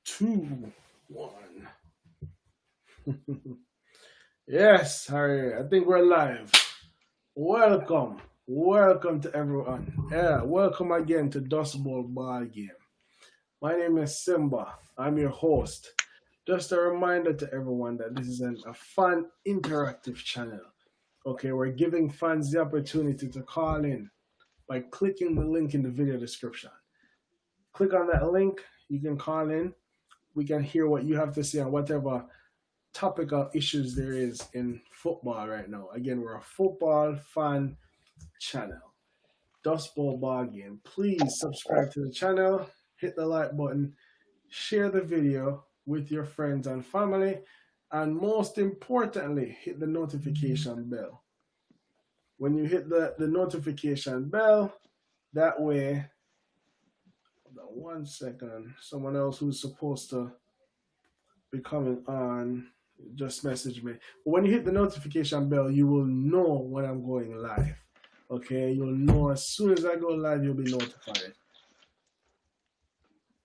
Two, one. Yes, Harry, I think we're live. Welcome. Welcome to everyone. Yeah, welcome again to Dust Bowl Ball Game. My name is Simba. I'm your host. Just a reminder to everyone that this is a fun, interactive channel. Okay, we're giving fans the opportunity to call in by clicking the link in the video description. Click on that link, you can call in. We can hear what you have to say on whatever topical issues there is in football right now. Again, we're a football fan channel. Dust Bowl Ball Game. Please subscribe to the channel, hit the like button, share the video with your friends and family, and most importantly, hit the notification bell. When you hit the notification bell, that way, hold on 1 second, someone else who's supposed to be coming on just message me. But when you hit the notification bell, you will know when I'm going live. Okay, you'll know as soon as I go live, you'll be notified.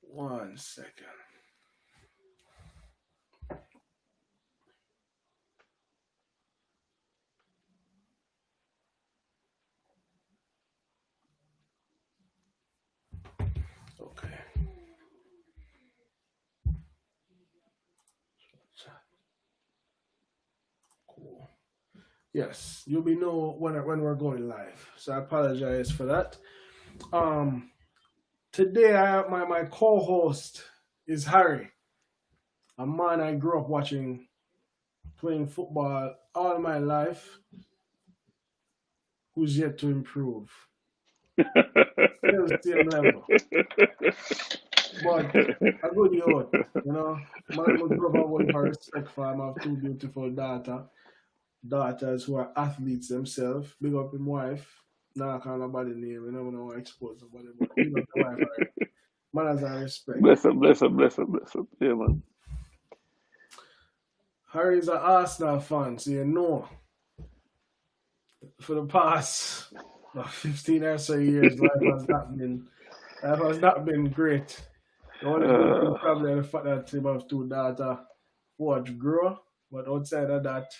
1 second. Okay. Cool. Yes, you'll be know when we're going live. So I apologize for that. Today I have my co-host is Harry, a man I grew up watching playing football all my life, who's yet to improve. Still same level. But a good youth, you know. Man, I grew up with respect for him. I have two beautiful daughters who are athletes themselves. Big up his wife. Nah, I can't nobody name. You never know I expose somebody, but big up the wife, right? Man has a respect. Bless up, bless up, bless up, bless up. Yeah, man. Harry's an Arsenal fan, so you know. For the past 15 or so years, life has not been great. The only good thing Uh, probably the fact that him have two daughters watch grow, but outside of that,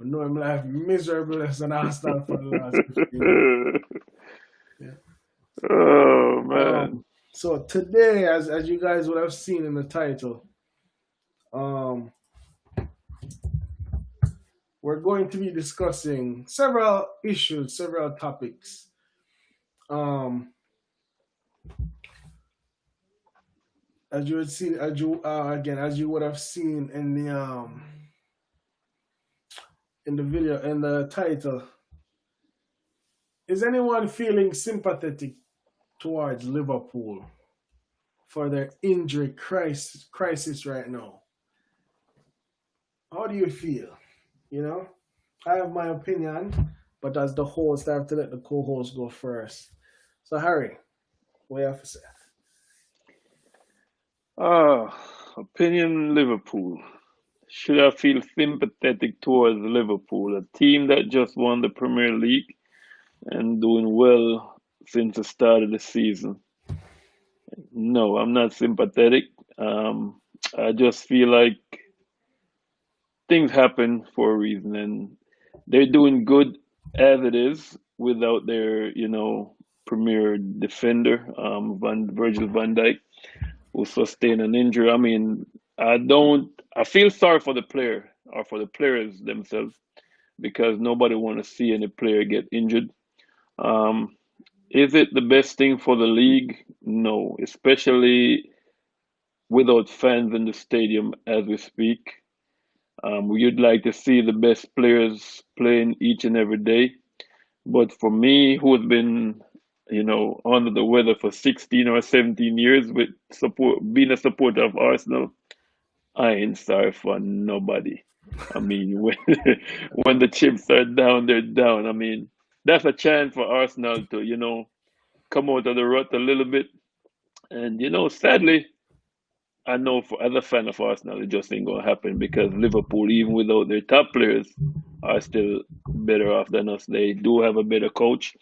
I know him life miserable as an Arsenal for the last 15 years. Yeah. oh, Um, man. so today, as you guys would have seen in the title, um, we're going to be discussing several issues, several topics. Um, as you would see, as you would have seen in the video, in the title, is anyone feeling sympathetic towards Liverpool for their injury crisis right now? How do you feel? You know, I have my opinion, but as the host, I have to let the co-host go first. So, Harry, what do you have to say? Opinion Liverpool. Should I feel sympathetic towards Liverpool, a team that just won the Premier League and doing well since the start of the season? No, I'm not sympathetic. I just feel like things happen for a reason, and they're doing good as it is without their, premier defender, Virgil van Dijk, who sustained an injury. I mean, I feel sorry for the player or for the players themselves because nobody want to see any player get injured. Um, is it the best thing for the league? No, especially without fans in the stadium as we speak. We'd like to see the best players playing each and every day. But for me, who has been, under the weather for 16 or 17 years with being a supporter of Arsenal, I ain't sorry for nobody. I mean, when the chips are down, they're down. I mean, that's a chance for Arsenal to, come out of the rut a little bit. And, sadly, I know as a fan of Arsenal, it just ain't gonna happen because Liverpool, even without their top players, are still better off than us. They do have a better coach,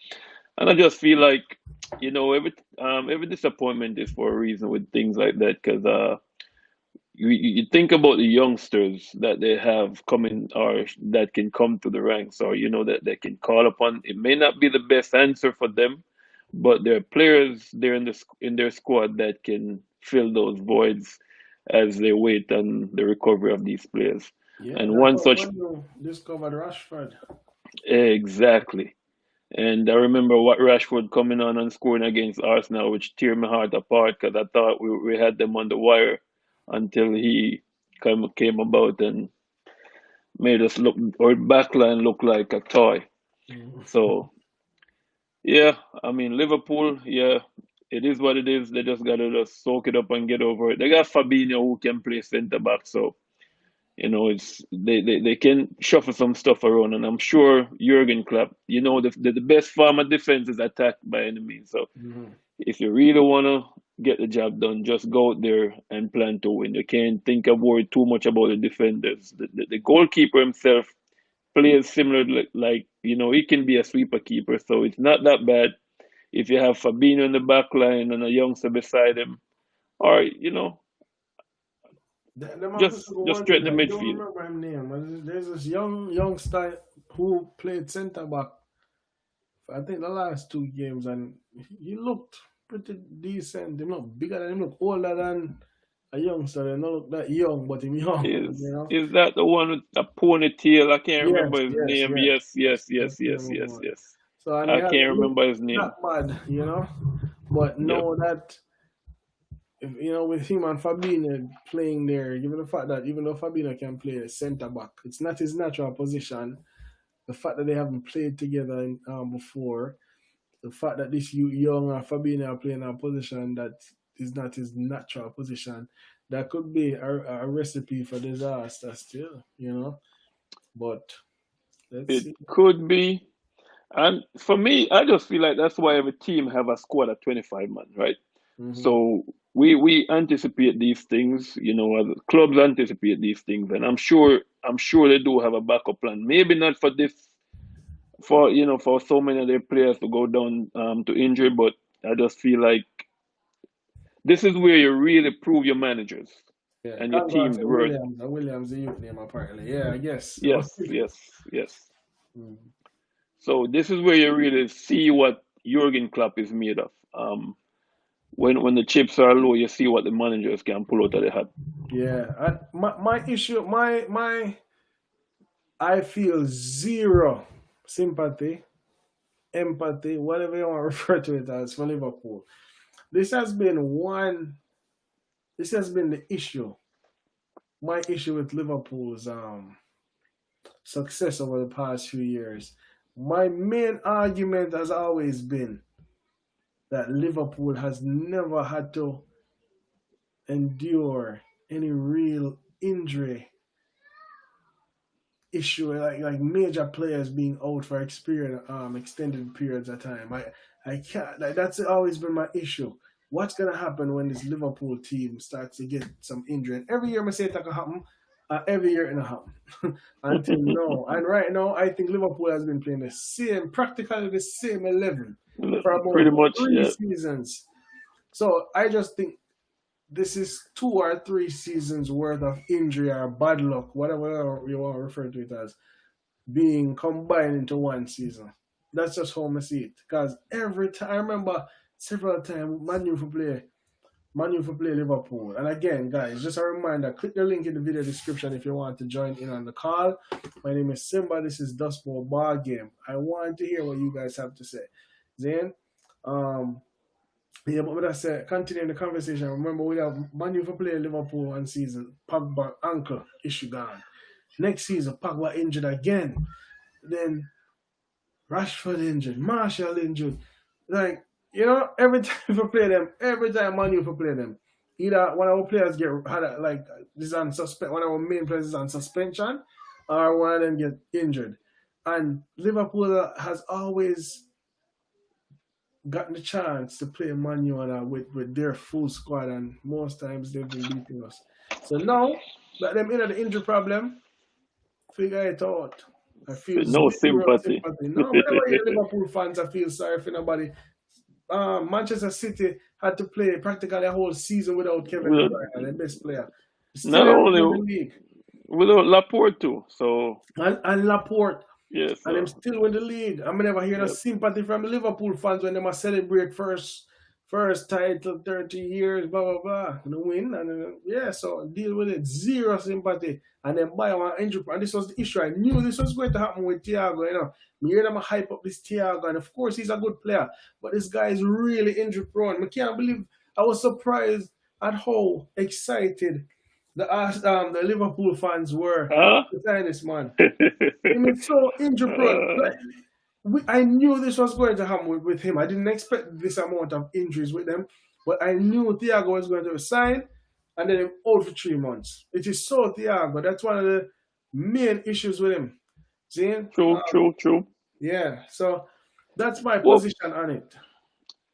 and I just feel like every disappointment is for a reason with things like that because you think about the youngsters that they have coming or that can come to the ranks or that they can call upon. It may not be the best answer for them, but there are players there in their squad that can fill those voids as they wait on the recovery of these players. Yeah, And that's one what such when you discovered Rashford. exactly. And I remember what Rashford coming on and scoring against Arsenal, which tear my heart apart because I thought we had them on the wire until he came about and made us look our backline look like a toy. Mhm. So yeah, I mean Liverpool, yeah, it is what it is. They just gotta just soak it up and get over it. They got Fabinho who can play centre back, so it's they can shuffle some stuff around, and I'm sure Jurgen Klopp, the best form of defense is attack by any means. So Mhm. if you really wanna get the job done, just go out there and plan to win. You can't think of worry too much about the defenders. The goalkeeper himself plays similar like he can be a sweeper keeper, so it's not that bad if you have Fabinho in the back line and a youngster beside him, or Them have to just go just one thing. straighten I the don't midfield. remember his name. But there's this youngster who played centre back for I think the last two games, and he looked pretty decent. He looked bigger than him, look older than a youngster. They don't look that young, but him young, Is is that the one with a ponytail? I can't Yes, remember his yes, name. yes, Yes, yes. yes, That's yes, the yes, name of the yes, one. yes. So and he I hasn't can't looked remember his that name. bad, But Yep. know that if, with him and Fabinho playing there, given the fact that even though Fabinho can play centre back, it's not his natural position. The fact that they haven't played together before, the fact that this young Fabinho are playing a position that is not his natural position, that could be a recipe for disaster still. But let's It see. could be. And for me, I just feel like that's why every team have a squad of 25 man, right? Hmm. So we anticipate these things, as clubs anticipate these things, and I'm sure they do have a backup plan. Maybe not for this, for so many of their players to go down to injury, but I just feel like this is where you really prove your managers Yeah, and your I'm going to team's say worth. Williams. Williams, the youth name apparently. Yeah, I guess. Yes, yes, yes. Mm. So this is where you really see what Jurgen Klopp is made of. When the chips are low, you see what the managers can pull out of the hat. Yeah, my issue, I feel zero sympathy, empathy, whatever you want to refer to it as for Liverpool. This has been one. This has been the issue. My issue with Liverpool's success over the past few years. My main argument has always been that Liverpool has never had to endure any real injury issue, like major players being out for extended periods of time. I can't, like, that's always been my issue. What's gonna happen when this Liverpool team starts to get some injury? And every year I say it can happen. Every year it happen until now. And right now, I think Liverpool has been playing practically the same 11 for Pretty about much, three yeah. seasons. So I just think this is 2 or 3 seasons worth of injury or bad luck, whatever you want to refer to it as, being combined into one season. That's just how I see it. Because every time, I remember several times Man U for play Liverpool. And again, guys, just a reminder, click the link in the video description if you want to join in on the call. My name is Simba. This is Dust Bowl Bar Game. I want to hear what you guys have to say. Then, yeah, but with that said, continuing the conversation, remember we have Manu for play Liverpool one season, Pogba ankle issue gone. Next season, Pogba injured again. Then Rashford injured, Marshall injured. Like, every time we play them, every time Manu for play them, either one of our players this on suspend, one of our main players is on suspension, or one of them get injured. And Liverpool has always gotten the chance to play manual with their full squad, and most times they've been beating us. So now that them in the injury problem, figure it out. I feel No zero sympathy. sympathy. No, whenever I hear Liverpool fans, I feel sorry for nobody. Manchester City had to play practically a whole season without Kevin De With, Bruyne, their best player. Still not in only the league. without Laporte too. So And Laporte, yeah, and them so still win the league. I never hear no yeah. sympathy from Liverpool fans when they must celebrate first title, 30 years, blah blah blah, and win. And yeah, so deal with it. Zero sympathy. And then buy one injury. And this was the issue. I knew this was going to happen with Thiago, Me hear them hype up this Thiago, and of course he's a good player, but this guy is really injury prone. I can't believe I was surprised at how excited the Liverpool fans were Huh? to sign this man. He was so injury prone. Like, I knew this was going to happen with him. I didn't expect this amount of injuries with them, but I knew Thiago was going to resign and then him out for 3 months. It is so Thiago. That's one of the main issues with him. See? True. Yeah. So that's my Well, position on it.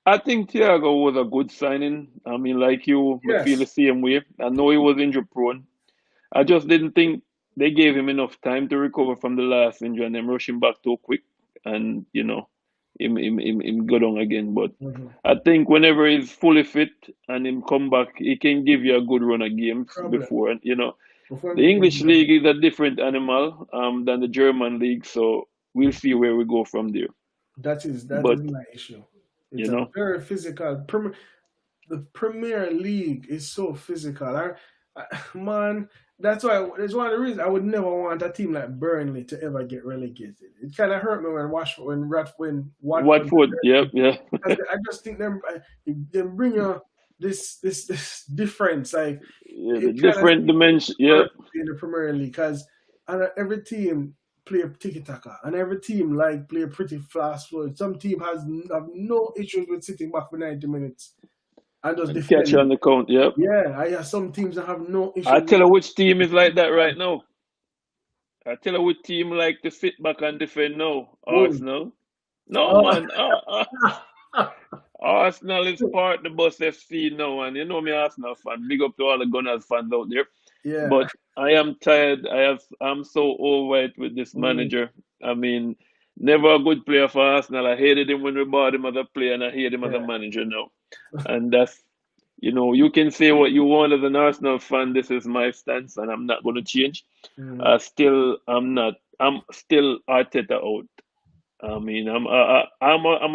I think Thiago was a good signing. I mean, like you, I feel the Yes. same way. I know he was injury prone. I just didn't think they gave him enough time to recover from the last injury and then rush him back too quick and, him go down again. But Mm-hmm. I think whenever he's fully fit and him come back, he can give you a good run of games Problem. before. And, Before the we get English into league is a different animal than the German league. So we'll see where we go from there. that is But, my issue. you It's a know, very physical. The Premier League is so physical. Man, that's one of the reasons I would never want a team like Burnley to ever get relegated. It kind of hurt me when Watford, Watford, yep, yeah. because I just think they bring you this difference. Like Yeah, the it kind of different dimension, yeah. hurt in the Premier League because every team play tiki taka and every team play pretty fast flow. Some team have no issues with sitting back for 90 minutes and just And catch you defend. on the count, yep. Yeah, I have some teams that have no I issues tell with you which team is like that right now. I tell you which team like to sit back and defend now. Bull. Arsenal. No, Oh. man. Arsenal is part of the bus FC now, and you know me, Arsenal fan. Big up to all the Gunners fans out there. Yeah. But I am tired. I'm so over it with this Mm, manager. I mean, never a good player for Arsenal. I hated him when we bought him as a player, and I hate him as a yeah. manager now. And that's, you can say what you want as an Arsenal fan. This is my stance, and I'm not going to change. Mm, I'm not. I'm still Arteta out. I mean, I'm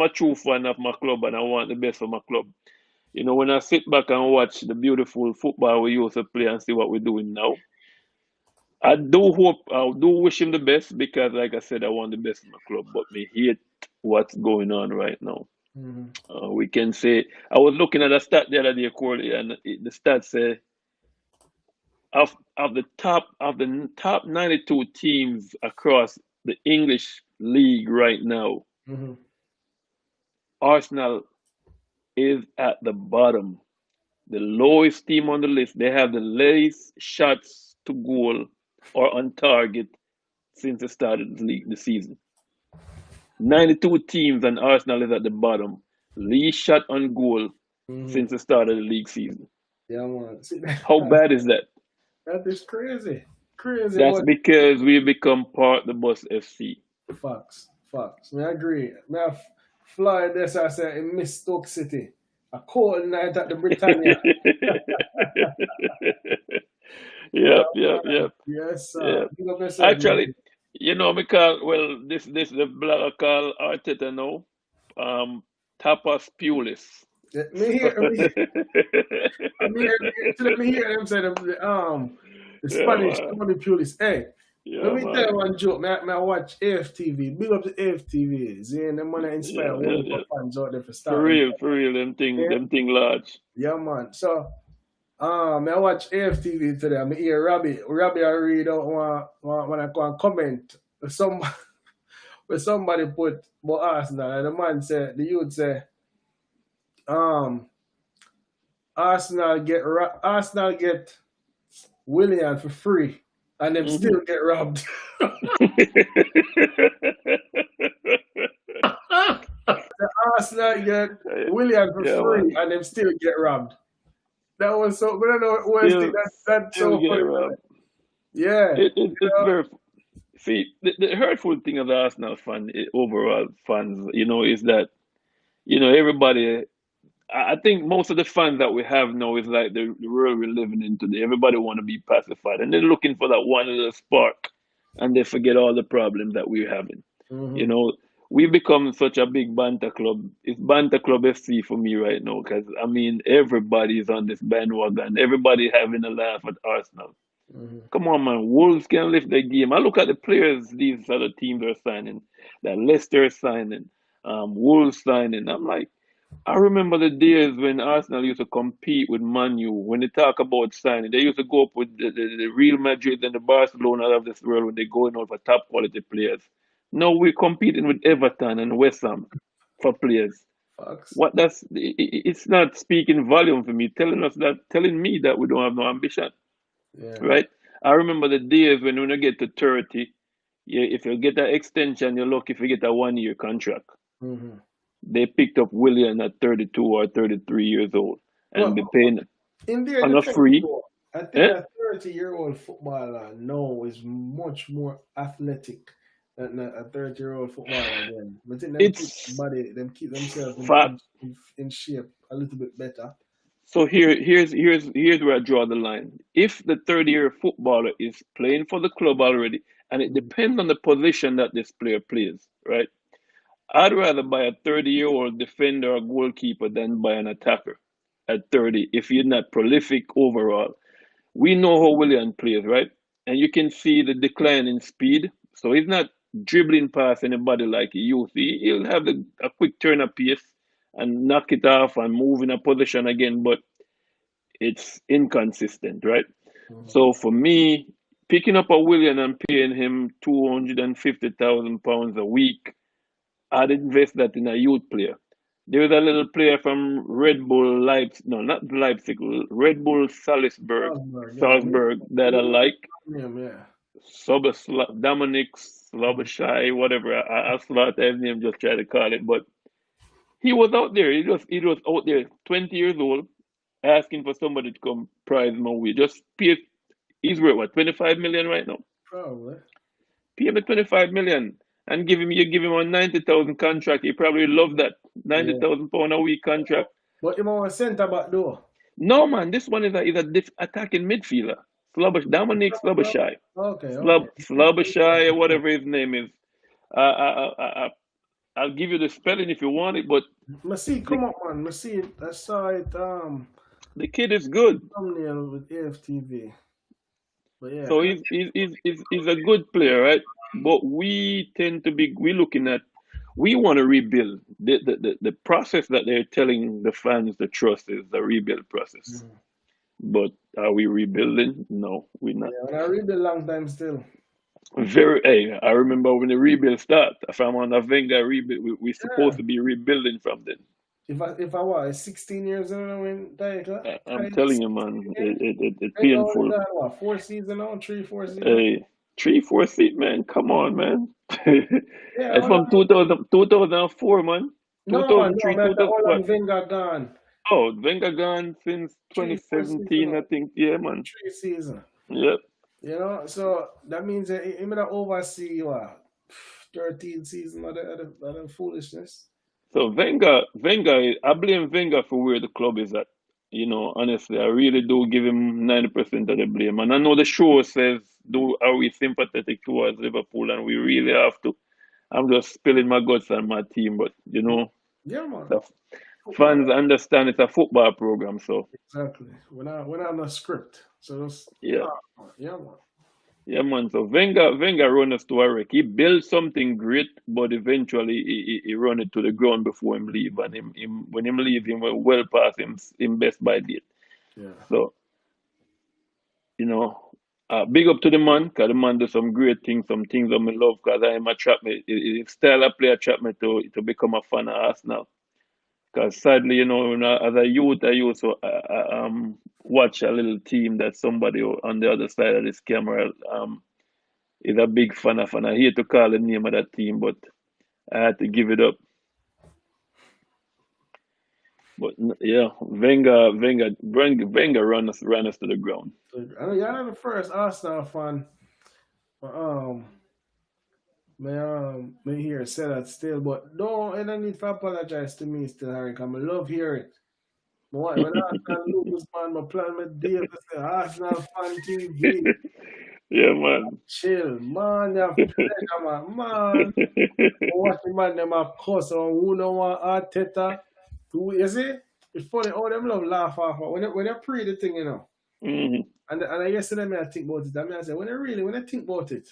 a true fan of my club, and I want the best for my club. When I sit back and watch the beautiful football we used to play and see what we're doing now, I do wish him the best because, like I said, I want the best for my club. But me hate what's going on right now. mm, We can say I was looking at a stat the other day, Corley, and the stat say of the top 92 teams across the English league right now, mm, Arsenal is at the bottom, the lowest team on the list. They have the least shots to goal or on target since the start of the season. 92 teams and Arsenal is at the bottom, least shot on goal mm. since the start of the league season. Yeah, man. See, How bad is that? that is crazy. Crazy, That's but because we become part of the Bus FC. facts. Facts. I agree. Me have fly this I say in Miss Stoke City. A cold night at the Britannia. Yeah, man. Yep. Yes, sir. Yeah. Big up yourself, Actually, man. this the blogger call Arteta now, tapas pulis. Let me hear, let me hear them say the Yeah, Spanish man. Tony Pulis. Hey, let Yeah, me tell man. you one joke. I watch AFTV. Big up to AFTV. See, and them want to inspire Yeah, one yeah. fans out there for For starting. real, Yeah, them thing large. yeah, man. So, I watch AFTV today. I hear Robbie, I read out when I go and comment with somebody put about Arsenal. And the youth say, um, Arsenal get Willian for free, and them Mhm. still get robbed. Arsenal get William for Yeah, free, man. and them still get robbed. That was so. But I don't know what else think that's Still so get funny. robbed. Yeah, It's very. See, the hurtful thing of the Arsenal overall fans, is that everybody. I think most of the fans that we have now is like the world we're living in today. Everybody want to be pacified, and they're looking for that one little spark, and they forget all the problems that we're having. You Mm-hmm. know, we become such a big banter club. It's banter club FC for me right now, because I mean everybody's on this bandwagon. Everybody having a laugh at Arsenal. Mm-hmm. Come on, man. Wolves can lift their game. I look at the players these other teams are signing, that Leicester is signing, Wolves signing. I'm like, I remember the days when Arsenal used to compete with Man U. When they talk about signing, they used to go up with the Real Madrid and the Barcelona of this world when they're going out for top quality players. Now we're competing with Everton and West Ham for players. Facts. What it's not speaking volume for me, telling me that we don't have no ambition, Yeah. right? I remember the days when you get to 30, yeah, if you get an extension, you're lucky if you get a 1 year contract. Mm-hmm. They picked up William at 32 or 33 years old and But be paying in their on a defense, free. though, I think Eh? a 30-year-old footballer now is much more athletic than a 30-year-old footballer then. I think them keep It's body, them keep themselves fact. in shape a little bit better. So here's where I draw the line. If the 30-year footballer is playing for the club already, and it Mhm. depends on the position that this player plays, right? I'd rather buy a 30-year-old defender or goalkeeper than buy an attacker at 30 if you're not prolific overall. We know how Willian plays, right? And you can see the decline in speed. So he's not dribbling past anybody like he used to. He'll have a quick turn of pace and knock it off and move in a position again, but it's inconsistent, right? Mhm. So for me, picking up a Willian and paying him £250,000 a week, I'd invest that in a youth player. There's a little player from Red Bull Leipzig, no, not Leipzig, Red Bull Salzburg, yeah. Salzburg that I like. Yeah. Dominic Mhm. Sloboshy, whatever. I slaughter his name, just try to call it. But he was out there. He was out there, 20 years old, asking for somebody to come prize him away. Just pay. He's worth what, 25 million right now? Probably. Pay him the 25 million and give him a 90,000 contract. He probably love that Yeah. £90,000 a week contract. But you want a centre back though. No man, this one is a attacking midfielder. Dominic Sloboshy. Okay, okay. Sloboshy, whatever his name is. I, I, I, I, I'll give you the spelling if you want it, but I see, the, come up, man. I see it. I saw it. the kid is good. Thumbnail with AFTV. But yeah, So he's a good player, right? But we looking at, we want to rebuild. The process that they're telling the fans to trust is the rebuild process. Mhm. But are we rebuilding? No, we're not. Yeah. And I read a long time still. Hey, I remember when the rebuild started. If I'm on a Wenger rebuild, we're supposed Yeah. to be rebuilding from then. If I was 16 years old when I'm telling you, man, again, it's I know we painful. got what 4 seasons now, 3 4 seasons. Hey, 3 4 seat, man. Come on, man. Yeah, It's from 2004, man. no man, no 2003, man. The 2000, all what? on Wenger gone. Oh, Wenger gone since 3 4 seasons 2017, now, I think. Yeah, man. 3 seasons. Yep. So that means that he may not oversee what 13 seasons of the foolishness. So I blame Wenger for where the club is at. Honestly, I really do give him 90% of the blame. And I know the show says, are we sympathetic towards Liverpool? And we really have to. I'm just spilling my guts on my team, but Yeah, man. the Football. fans understand it's a football program. So Exactly. We're not on a script. So just yeah, yeah, man. yeah, man. So Wenger run us to a wreck. He built something great, but eventually he run it to the ground before him leave. And when him leave, him well past him best by date. Yeah. So you know. Big up to the man, cause the man do some great things, some things that me love, cause I am attract me. His style of play attract me to become a fan of Arsenal. Because sadly, as a youth, I used to watch a little team that somebody on the other side of this camera is a big fan of, and I hate to call the name of that team, but I had to give it up. But yeah, Wenger ran us to the ground. So, I know you're not the first Arsenal fan, but Me hear say that still, but don't and I need to apologize to me still, Harry, because I love hear it. When Arsenal lose, man, my plan my day to say Arsenal fan TV. Yeah, man. Chill, man, you have pleasure, man. Man, watch the man them have cuss on who no want Arteta. Who you see? It's funny, all them love laugh off when they pre the thing, you know. Mhm. And yesterday I think about it. I mean I say when I think about it,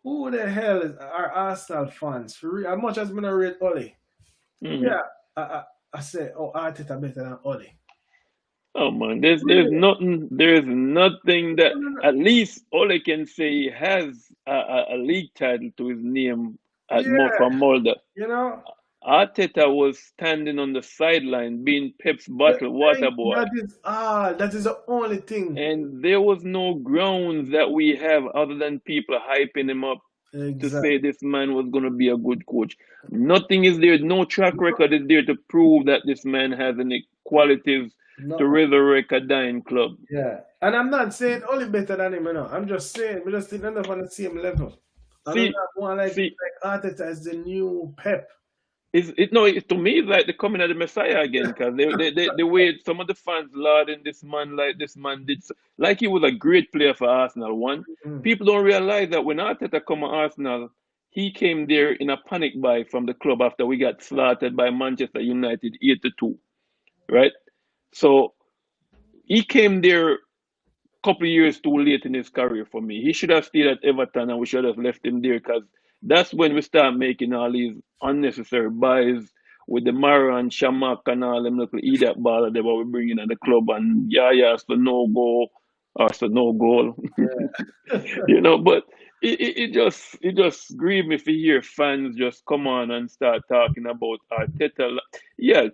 who the hell are Arsenal fans? For real, as much as I rate Oli. Mhm. Yeah, I, I, I say, oh, Arteta better than Oli. Oh man, Really? there's nothing that No, no, no. at least all I can say he has a league title to his name Yeah, from Mulder. you know, Arteta was standing on the sideline being Pep's the bottled water thing boy. that is the only thing. And there was no grounds that we have other than people hyping him up to say Exactly. this man was going to be a good coach. Nothing is there, no track record is there to prove that this man has any qualities to Nothing. resurrect a dying club. Yeah. And I'm not saying only better than him, you know. I'm just saying we just think enough on the same level. I don't See, know one see, like Arteta as the new Pep. to me it's like the coming of the Messiah again because the way some of the fans lauding this man like this man like he was a great player for Arsenal. One, Mm. people don't realize that when Arteta come to Arsenal, he came there in a panic buy from the club after we got slaughtered by Manchester United 8-2, right? So he came there couple of years too late in his career for me. He should have stayed at Everton and we should have left him there because that's when we start making all these unnecessary buys with the Mara and Shamak and all them little idiot baller that we bringing at the club and yeah, so no goal or so no goal. But it just grieved me to hear fans just come on and start talking about Arteta. Yeah,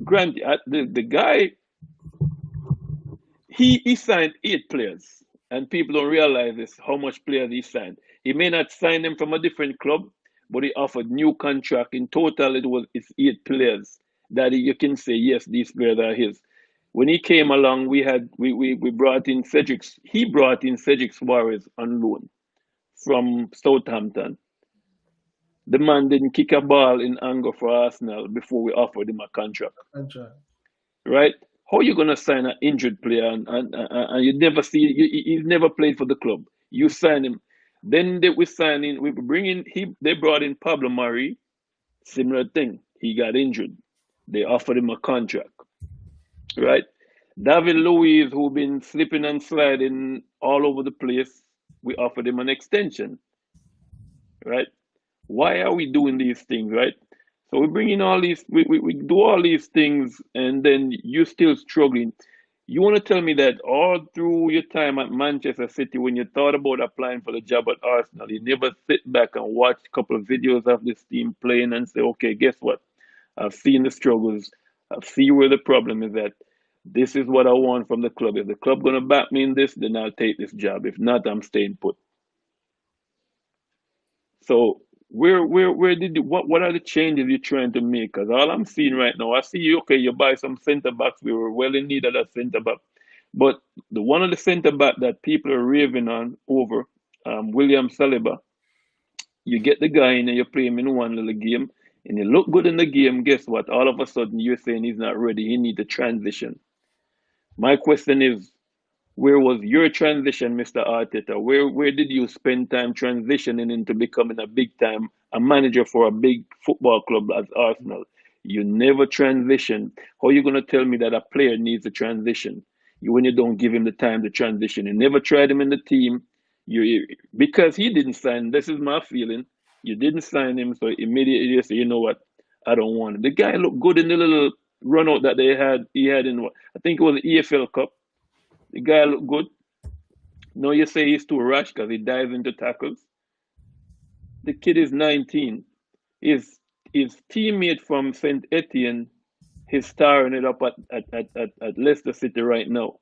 Grant, the guy he signed 8 players, and people don't realize this how much players he signed. He may not sign them from a different club, but he offered new contract. In total, it's 8 players that you can say yes, these players are his. When he came along, we brought in Cedric. He brought in Cedric Suarez on loan from Southampton. The man didn't kick a ball in anger for Arsenal before we offered him a contract, Contract. right? How you gonna sign an injured player and you never see he's never played for the club? You sign him, then we sign in. We bring in he. They brought in Pablo Mari. Similar thing. He got injured. They offered him a contract, right? David Luiz, who been slipping and sliding all over the place, we offered him an extension, right? Why are we doing these things, right? So we bring in all these, we do all these things, and then you're still struggling. You want to tell me that all through your time at Manchester City, when you thought about applying for the job at Arsenal, you never sit back and watch a couple of videos of this team playing and say, okay, guess what? I've seen the struggles. I've seen where the problem is at. This is what I want from the club. If the club gonna back me in this, then I'll take this job. If not, I'm staying put. So where did you, what are the changes you're trying to make? Because all I'm seeing right now, I see you okay, you buy some centre backs. We were well in need of that centre back. But the one of the centre back that people are raving on over, William Saliba, you get the guy in and you play him in one little game and you look good in the game, guess what? All of a sudden you're saying he's not ready, he needs a transition. My question is, where was your transition, Mr. Arteta? Where did you spend time transitioning into becoming a manager for a big football club as Arsenal? You never transition. How are you gonna tell me that a player needs a transition? When you don't give him the time to transition. You never tried him in the team. Because he didn't sign. This is my feeling. You didn't sign him, so immediately you say, you know what? I don't want it. The guy looked good in the little run out that they had. He had in what I think it was the EFL Cup. The guy looked good. No, you say he's too rash because he dives into tackles. The kid is 19. His teammate from St. Etienne, he's starring it up at Leicester City right now.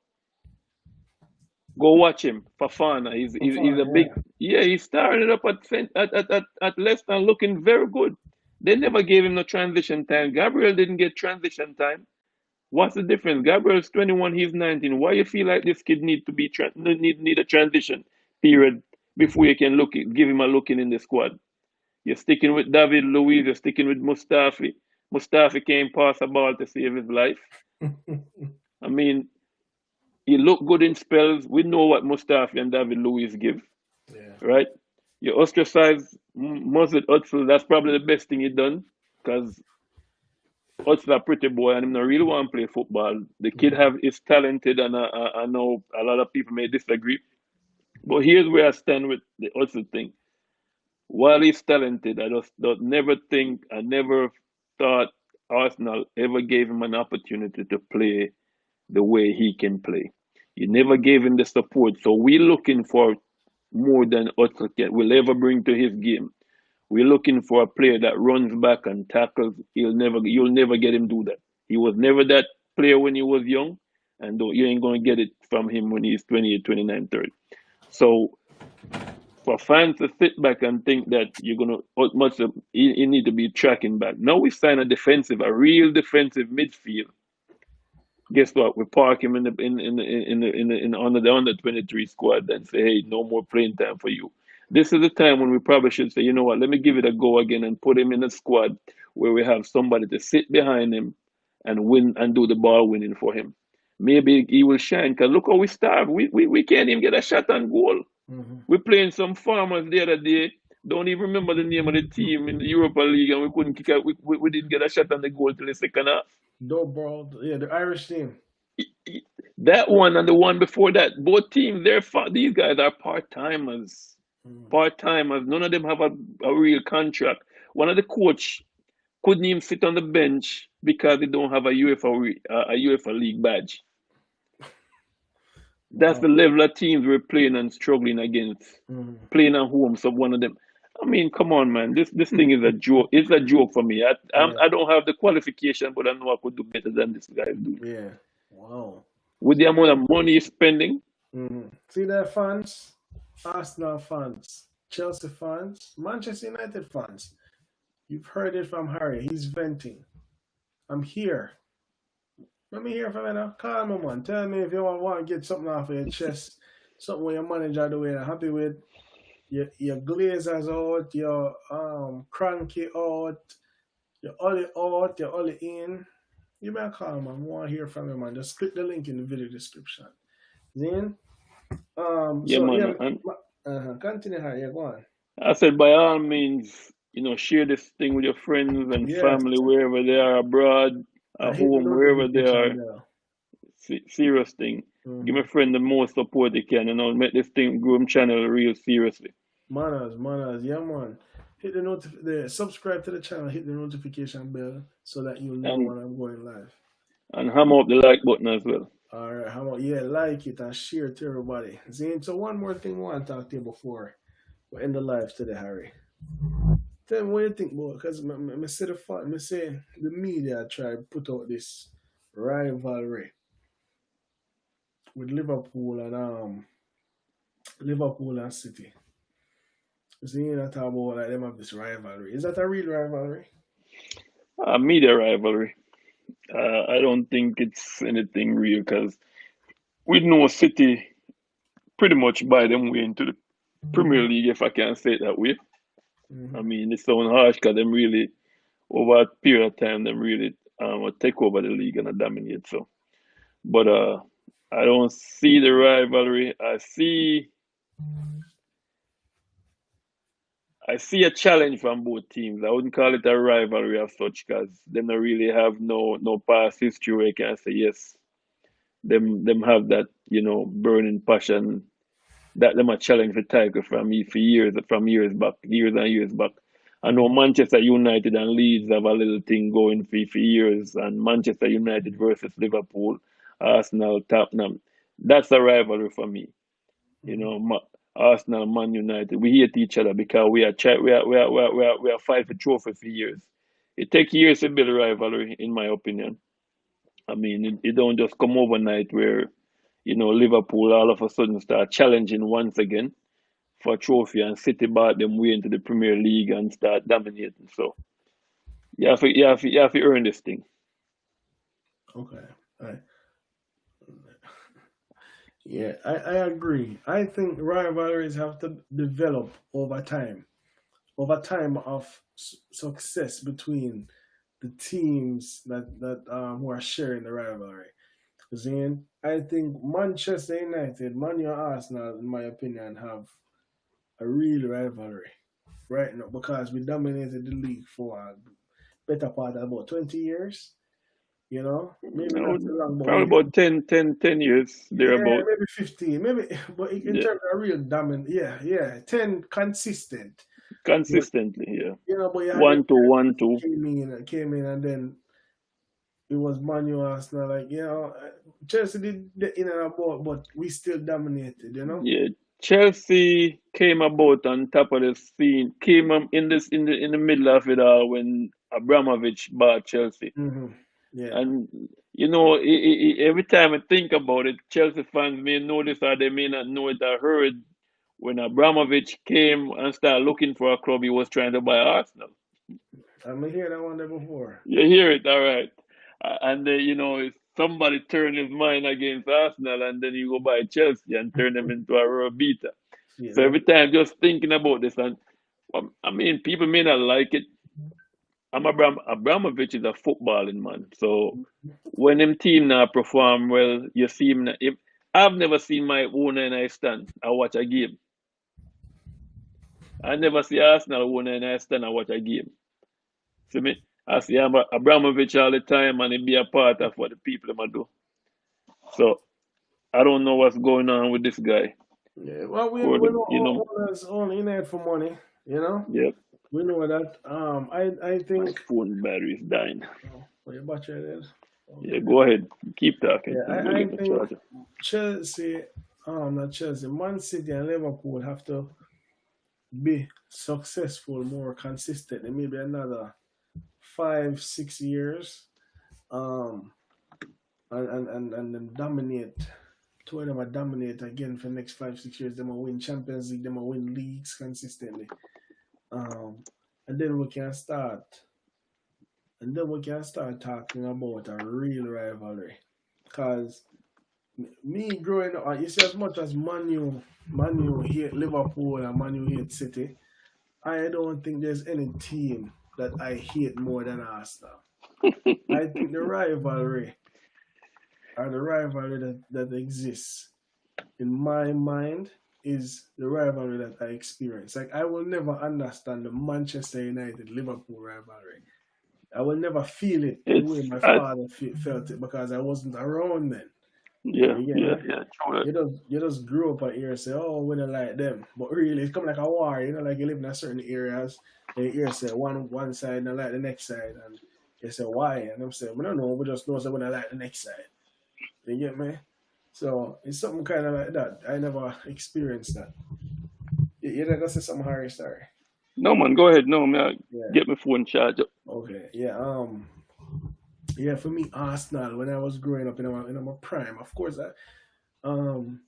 Go watch him, Fafana. He's Fafana, a big, yeah. He's starring it up at Leicester, looking very good. They never gave him no transition time. Gabriel didn't get transition time. What's the difference? Gabriel's 21, he's 19. Why you feel like this kid need to be need a transition period before you can give him a look in the squad. You're sticking with David Luiz, you're sticking with Mustafi. Mustafi can't pass a ball to save his life. I mean, he looked good in spells. We know what Mustafi and David Luiz give, Yeah. right? You ostracize Moses Özil, that's probably the best thing he done because Özil a pretty boy and him not really want to play football. The kid is talented, and I know a lot of people may disagree. But here's where I stand with the Özil thing. While he's talented, I just don't never think, I never thought Arsenal ever gave him an opportunity to play the way he can play. You never gave him the support. So we're looking for more than Özil will ever bring to his game. We're looking for a player that runs back and tackles. You'll never get him do that. He was never that player when he was young, and you ain't gonna get it from him when he's 28, 29, 30. So for fans to sit back and think that you're gonna you need to be tracking back. Now we sign a real defensive midfield. Guess what? We park him in the under the under 23 squad and say, hey, no more playing time for you. This is the time when we probably should say, you know what? Let me give it a go again and put him in a squad where we have somebody to sit behind him and win and do the ball winning for him. Maybe he will shine. Because look how we starve. We can't even get a shot on goal. We're playing some farmers the other day. Don't even remember the name of the team in the Europa League, and we couldn't kick out. We didn't get a shot on the goal till the second half. No, bro. Yeah, the Irish team. That one and the one before that, both teams, these guys are part timers. Part timers. None of them have a real contract. One of the coach couldn't even sit on the bench because they don't have a UEFA League badge. That's the level of teams we're playing and struggling against. Playing at home, so one of them. I mean, come on, man. This thing is a joke. It's a joke for me. I don't have the qualification, but I know I could do better than this guy do. Yeah. Wow. With the amount of money he's spending. See that fans? Arsenal fans, Chelsea fans, Manchester United fans. You've heard it from Harry. He's venting. I'm here. Let me hear from you now. Call me, man. Tell me if you want to get something off of your chest. Something where your manager the way you're happy with. Your Glazers out, your Cranky out, your Ollie out, your Ollie in. You may call, man. I want to hear from you, man. Just click the link in the video description. Then, continue, Harry. Yeah, go on. I said, by all means, share this thing with your friends and family wherever they are abroad, at home, wherever they are. Serious thing. Give my friend the most support you can, make this thing grow channel real seriously. Manners, yeah, man. Hit the subscribe to the channel, hit the notification bell so that you'll know when I'm going live. And hammer up the like button as well. All right, like it and share it to everybody. Zane, so one more thing I want to talk to you before we end the live today, Harry. Tell me what you think about, because I say the media try to put out this rivalry with Liverpool and City. So you know, talk about like them have this rivalry. Is that a real rivalry? A media rivalry. I don't think it's anything real because we know City pretty much buy them way into the Premier League, if I can say it that way. I mean, it sounds harsh because them really, over a period of time, them really take over the league and dominate. So, but I don't see the rivalry. I see a challenge from both teams. I wouldn't call it a rivalry as such because they don't really have no past history where you can say yes. Them have that burning passion that them a challenge for title from years and years back. I know Manchester United and Leeds have a little thing going for years, and Manchester United versus Liverpool, Arsenal, Tottenham. That's a rivalry for me. Arsenal, Man United, we hate each other because we are fighting for trophy for years. It takes years to build a rivalry, in my opinion. I mean, it don't just come overnight where, Liverpool all of a sudden start challenging once again for a trophy and City brought them way into the Premier League and start dominating. So you have to earn this thing. Okay. All right. Yeah, I agree. I think rivalries have to develop over time of success between the teams that who are sharing the rivalry. Then I think Manchester United, Man U, Arsenal, in my opinion, have a real rivalry right now because we dominated the league for a better part of about 20 years. You know, maybe I not would, so long, but probably about 10 years yeah, thereabout. maybe 15, maybe. But in Yeah, terms of real dominant, yeah, 10 consistent. But consistently. Yeah, but you had the 1-2, years 1-2. came in, and then it was Man U, Arsenal. Like Chelsea did the in and about, but we still dominated. Yeah, Chelsea came about on top of the scene. Came in this in the middle of it all when Abramovich bought Chelsea. hmm Yeah. And every time I think about it, Chelsea fans may know this or they may not know it. I heard when Abramovich came and started looking for a club, he was trying to buy Arsenal. I'm hear that one there before. You hear it, all right. And then, if somebody turn his mind against Arsenal and then you go buy Chelsea and turn them into a real beater. You So know. every time just thinking about this, and I mean, people may not like it. Abramovich is a footballing man. So when him team now perform well, you see him. If I've never seen my owner and I stand, I watch a game. I never see Arsenal owner and I stand, I watch a game. See me? I see Abramovich all the time and he be a part of what the people them do. So I don't know what's going on with this guy. Yeah. Well, we According, know all owners only in it for money. yeah, We know that. I my think. phone battery is dying. Oh, your battery is Yeah, okay. go ahead. Keep talking. Yeah, Let me go I get my think charger. Chelsea, not Chelsea, Man City and Liverpool have to be successful more consistently. Maybe another 5, 6 years. Um, and then dominate. Two of them are dominate again for the next 5, 6 years. Them will win Champions League. Them will win leagues consistently. Um, and then we can start. And then we can start talking about a real rivalry. Because me growing up, you see, as much as Man U hate Liverpool and Man U hate City, I don't think there's any team that I hate more than Arsenal. I think the rivalry that exists in my mind is the rivalry that I experience. Like I will never understand the Manchester United Liverpool rivalry. I will never feel it the way It's my father felt it because I wasn't around then. yeah, You get yeah, me? yeah. True that. You just grew up out here and say, oh, we don't like them. But really, it's come like a war, like you live in a certain areas, and you hear say one side don't like the next side, and you say, why? And I'm saying, we don't know, we just know that we don't like the next side. You get me? So it's something kind of like that. I never experienced that. You know, that's something Harry, sorry. No man, go ahead. No man, Yeah. get my phone charger. Okay. Yeah. Yeah. For me, Arsenal. When I was growing up in my prime, of course, um,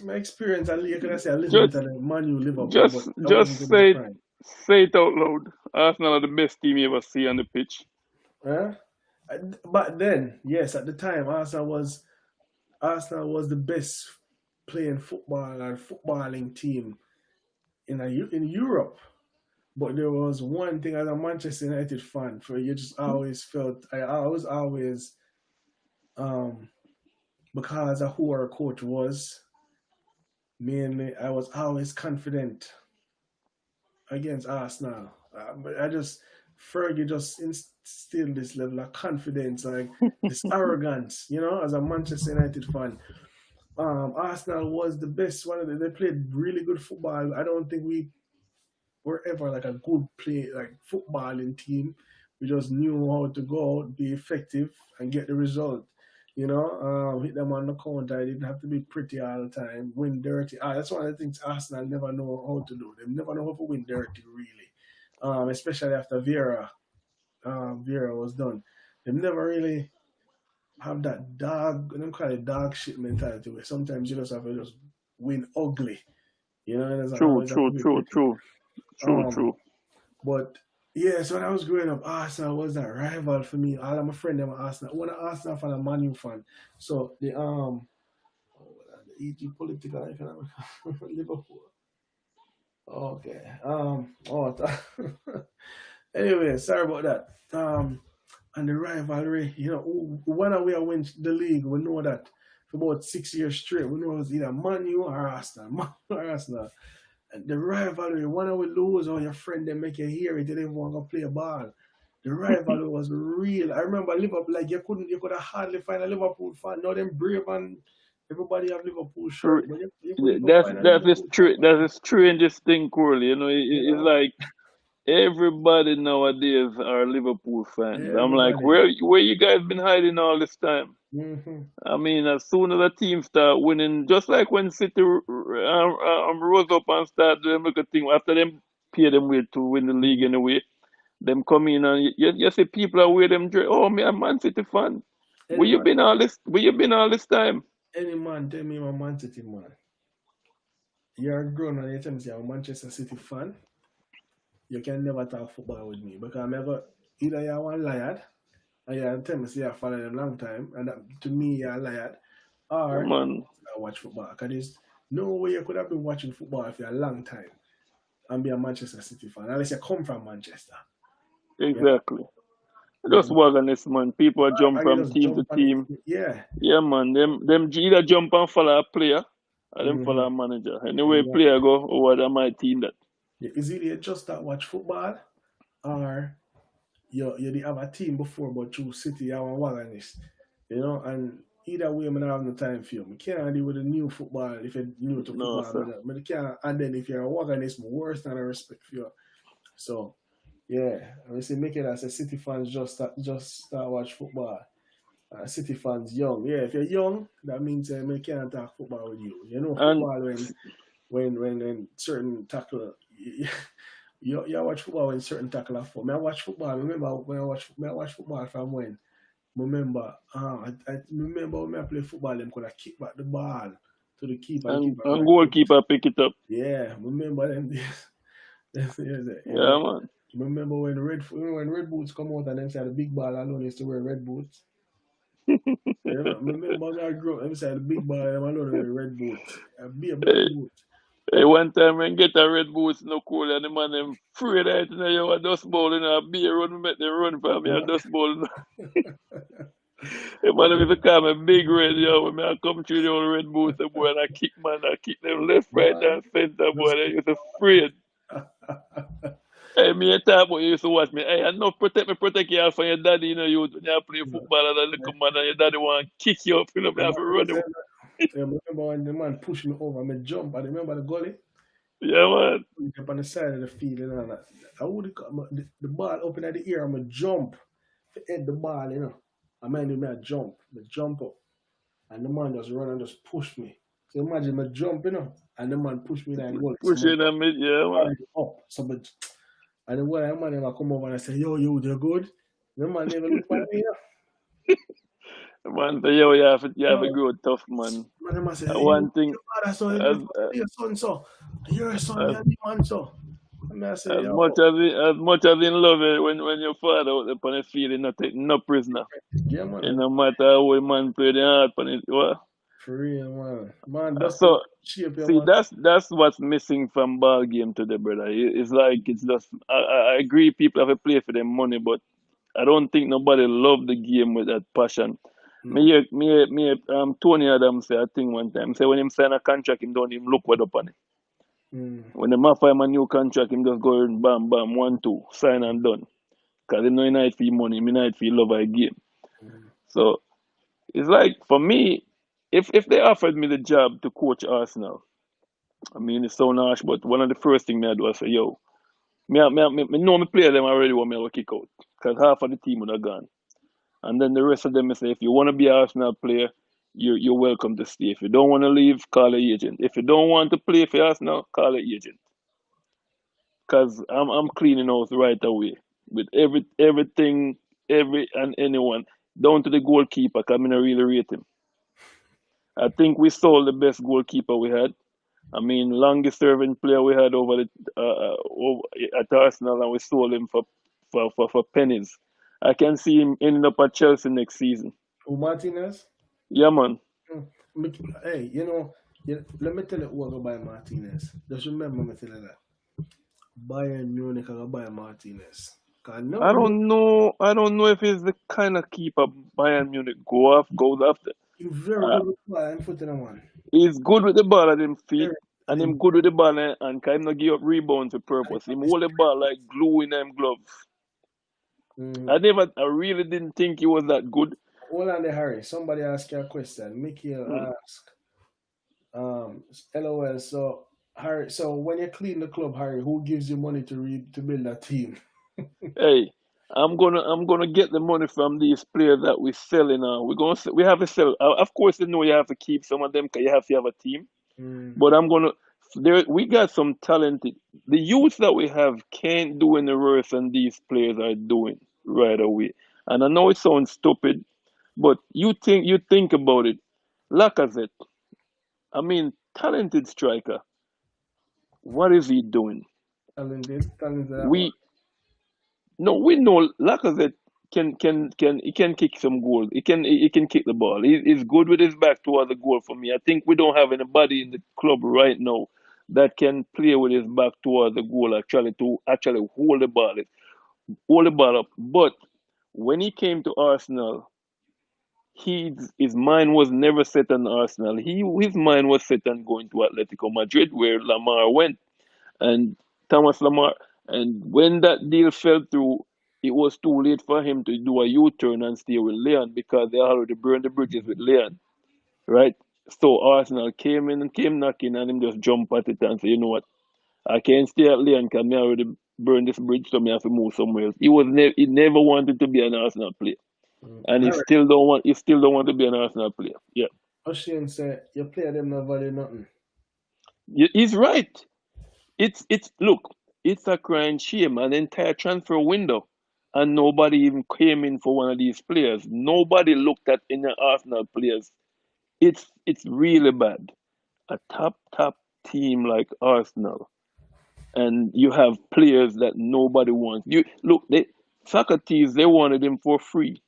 my experience. You can say a little bit Just of the Man U, Liverpool, but just I wasn't just in my say prime. say it out loud. Arsenal are the best team you ever see on the pitch. Huh? But then, yes, at the time, Arsenal was the best playing football and footballing team in Europe. But there was one thing as a Manchester United fan, for you just always felt I was always um because of who our coach was, mainly I was always confident against Arsenal. But I just Fergie just instilled this level of confidence, like this arrogance, as a Manchester United fan. Arsenal was the best one. They played really good football. I don't think we were ever like a good play like footballing team. We just knew how to go out, be effective, and get the result. Hit them on the counter. I didn't have to be pretty all the time. Win dirty. That's one of the things Arsenal never know how to do. They never know how to win dirty, really. Especially after Vera was done. They never really have that dog, and I'm calling it dog shit mentality where sometimes you just have to just win ugly. It doesn't True, always have true, to be true, pretty. true, true, Um, true. but yeah, so when I was growing up, Arsenal was that rival for me. All of my friends them were Arsenal. One Arsenal fan, a Man U fan. So E.g. political and economic Liverpool. Okay. Oh. Anyway, sorry about that. And the rivalry, when we win the league, we know that for about 6 years straight, we know it's either Man U or Arsenal, Man U or Arsenal. And the rivalry, when we lose, or your friend they make you hear it, they didn't want to play a ball. The rivalry was real. I remember Liverpool, like you could have hardly find a Liverpool fan. Now them brave and everybody have Liverpool True. shirt, but you couldn't even That's find a that's Liverpool fan. that's the strangest thing, Corley. You It's know, like everybody nowadays are Liverpool fans. I'm like, everybody. where you guys been hiding all this time? Mm-hmm. I mean, as soon as a team start winning, just like when City rose up and start doing a good thing after them pay them way to win the league anyway. Them come in and you see people are wear them dress. Oh, me a Man City fan. Any Where you man, been all this? Where you been all this time? any man tell me I'm a Man City man. You're grown and you tell me say I'm a Manchester City fan. You can never talk football with me because I'm ever either you're one liar and you tell me say I follow them long time and that, to me you're a liar, Yeah, or man, I watch football. Because there's no way you could have been watching football for a long time and be a Manchester City fan unless you come from Manchester. You know, exactly. but Just work on this, man. People are jump you from just team to jump on it. team. Yeah. Yeah, man. Them either jump and follow a player or them follow Mm-hmm. a manager. Anyway, Exactly. player go, oh, what am my team that? Is it you just that watch football or you did have a team before but through City you are one wagonist? And either way, I don't have no time for you. I can't deal with the new football if you're new to No, football. sir. I can't, and then if you're a wagonist, worse than I respect for you. So, yeah, I say make it as a City fans just start watch football. City fans young. Yeah, if you're young, that means I can't talk football with you. And Football when certain tackle. You watch football when certain tackle are for. Me, I watch football. Remember when I watch football from when? I remember when I play football, them could have kick back the ball to the keeper. The keeper could and have kick. goalkeeper pick it up. Yeah, remember them. Yeah, man. Remember when red boots come out and them say the big ball alone used to wear red boots. Remember when I grew up, them say the big ball them alone wear red boots. Be a black Hey, boot. hey, one time when get a Red Bulls no cool and the man them afraid that you a dust bowl in a beer run make them run for me a What? dust bowl. The man if you call me big red, when me I come through the old Red Bulls, the boy and I kick them left, right Man, and center boy, just they used to afraid. Hey, me a time when you used to watch me. Hey, I know protect you from your daddy, you when you play you know, football and a little man and your daddy want to kick you up, me have to run him. I remember when the man pushed me over, I jump. I remember the goalie. Yeah, man. Up on the side of the field and that. I would the ball open at the ear, I'm a jump to hit the ball. I mind me I jump up, and the man just run and just push me. So imagine me jump, and the man push me down the goal. So my Pushing a mid, yeah, man. up. And then when the man never come over and I say, yo, you good? The man never look at me. Man, so yo, you have to No, grow tough, man. man, the man say, hey, One thing, your father, so you as, look at your son, so you're a son, as you're the man, so. And I say, as yo, much as in love it, when your father out there on the field, he not take no prisoner. yeah, man, It no matter how a man play the hard on it. Well, for real, man. Man, that's the so shape, yeah, see, man. that's what's missing from ball game today, brother. It's like it's just I agree people have to play for their money, but I don't think nobody love the game with that passion. No. Tony Adams say I think one time say when him sign a contract, him don't even look what up on it. Mm. When the offer him a new contract, him just go and bam bam 1-2 sign and done. Cause he know he not for money, he not for love of a game. Mm. So it's like for me, if they offered me the job to coach Arsenal, I mean it's so harsh, but one of the first thing I do I say, yo, me know me play them already want me to kick out. Cause half of the team would have gone. And then the rest of them say, if you want to be an Arsenal player, you're welcome to stay. If you don't want to leave, call an agent. If you don't want to play for Arsenal, call an agent. Cause I'm cleaning out right away with everything, every and anyone down to the goalkeeper. Cause I mean, I really rate him. I think we sold the best goalkeeper we had. I mean, longest serving player we had over at Arsenal, and we sold him for pennies. I can see him ending up at Chelsea next season. Oh, Martinez? Yeah, man. Mm. Hey, Yeah, let me tell you who I go buy Martinez. Just remember me tell you that. Bayern Munich I go buy Martinez. Cause I nobody don't know. I don't know if he's the kind of keeper Bayern Munich goes after. he's very Uh, good with ball and foot in the one. he's good with the ball at him feet, Very and good. him good with the ball, and can him not give up rebounds for And purpose. Him hold the ball like glue in them gloves. mm, I really didn't think he was that good. hold on there, Harry. Somebody ask you a question. Mickey Mm. ask, LOL. So Harry, so when you clean the club, Harry, who gives you money to build a team? Hey, I'm gonna get the money from these players that we selling now. We have to sell. Of course, you know you have to keep some of them because you have to have a team. Mm, But I'm gonna there. We got some talented. The youth that we have can't do any worse than these players are doing right away. And I know it sounds stupid, but you think about it. Lacazette, I mean, talented striker. What is he doing? talented that one. We No, we know Lacazette can he can kick some goals. He can kick the ball. He's good with his back towards the goal for me. I think we don't have anybody in the club right now that can play with his back towards the goal actually to actually hold the ball up. But when he came to Arsenal, his mind was never set on Arsenal. His mind was set on going to Atletico Madrid where Lamar went and Thomas Lamar. And when that deal fell through, it was too late for him to do a U-turn and stay with Leon because they already burned the bridges with Leon, right? So Arsenal came in and came knocking, and him just jump at it and say, you know what, I can't stay at Leon because me already burned this bridge, so me have to move somewhere else. He never wanted to be an Arsenal player, and he Harry, still don't want he still don't want to be an Arsenal player. Yeah, O'Shane said you play them not value nothing. he's right. It's look, it's a crying shame. An entire transfer window, and nobody even came in for one of these players. Nobody looked at any Arsenal players. It's really bad. A top team like Arsenal, and you have players that nobody wants. You look, Socrates, they wanted him for free,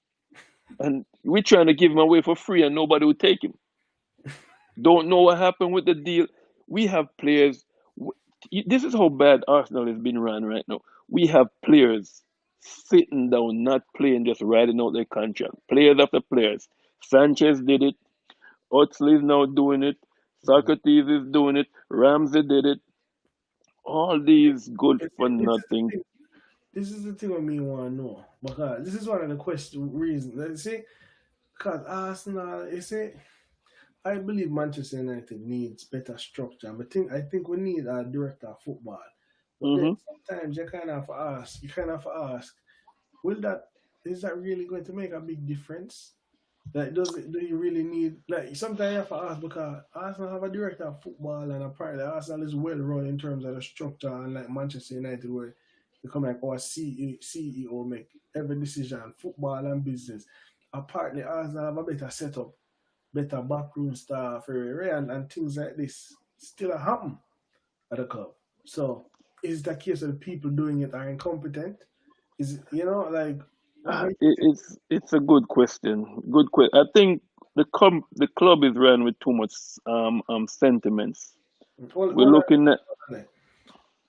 and we're trying to give him away for free, and nobody would take him. Don't know what happened with the deal. We have players. This is how bad Arsenal is being run right now. We have players sitting down, not playing, just riding out their contract. Players after players. Sanchez did it. Oxley is now doing it. Mm. Socrates is doing it. Ramsey did it. All these good You for see, this is the nothing. thing. This is the thing what me want to know because this is one of the reasons. You see, because Arsenal, you see, I believe Manchester United needs better structure. I think we need a director of football. But then Hmm. sometimes you kind of ask, will that is that really going to make a big difference? Like, do you really need like sometimes you have to ask because Arsenal have a director of football and apparently Arsenal is well run in terms of the structure and like Manchester United where they come like our CEO make every decision, football and business. Apparently Arsenal have a better setup, better backroom staff, and things like this still happen at the club. So is the case of the people doing it are incompetent? Is it, like what makes you think? It's a good question. Good question. I think the club is run with too much sentiments. We're Hold looking at on.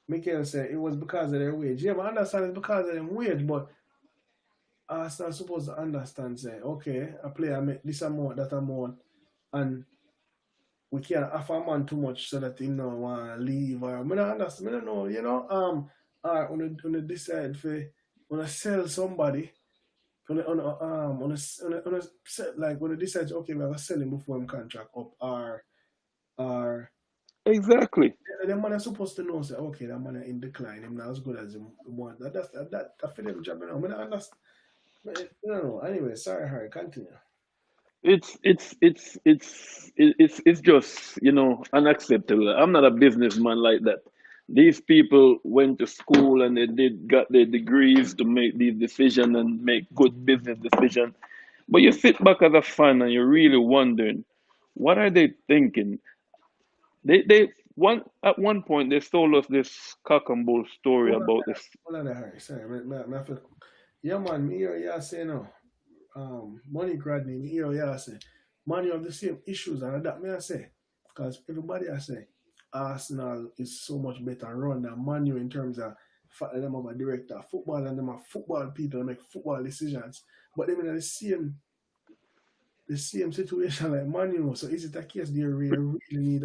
Mikel said it was because of their wage. Yeah, I understand it's because of them wage, but Arsenal supposed to understand, say, okay, a player make this amount, that amount, and we can't offer a man too much so that he no want to leave. Or, I don't understand, I don't know, or when you decide for, when you sell somebody, like when you decide, okay, we're going to sell him before him contract up, or exactly. the man is supposed to know, say, okay, that man is in decline, him not as good as him want. That for them job, I don't understand. No. Anyway, sorry, Harry. Continue. It's just unacceptable. I'm not a businessman like that. These people went to school and they did got their degrees to make these decisions and make good business decisions. But you sit back as a fan and you're really wondering, what are they thinking? They one at one point they told us this cock and bull story about this. Hold on, Harry. Sorry, yeah, man. Me hear you say no. Money Gradney. Me hear you say. Man, you have the same issues, and that me I say. Because everybody I say Arsenal is so much better run than Man U in terms of fact that them have a director of football and them have football people that make football decisions. But them in the same situation like Man U. So is it a case they really need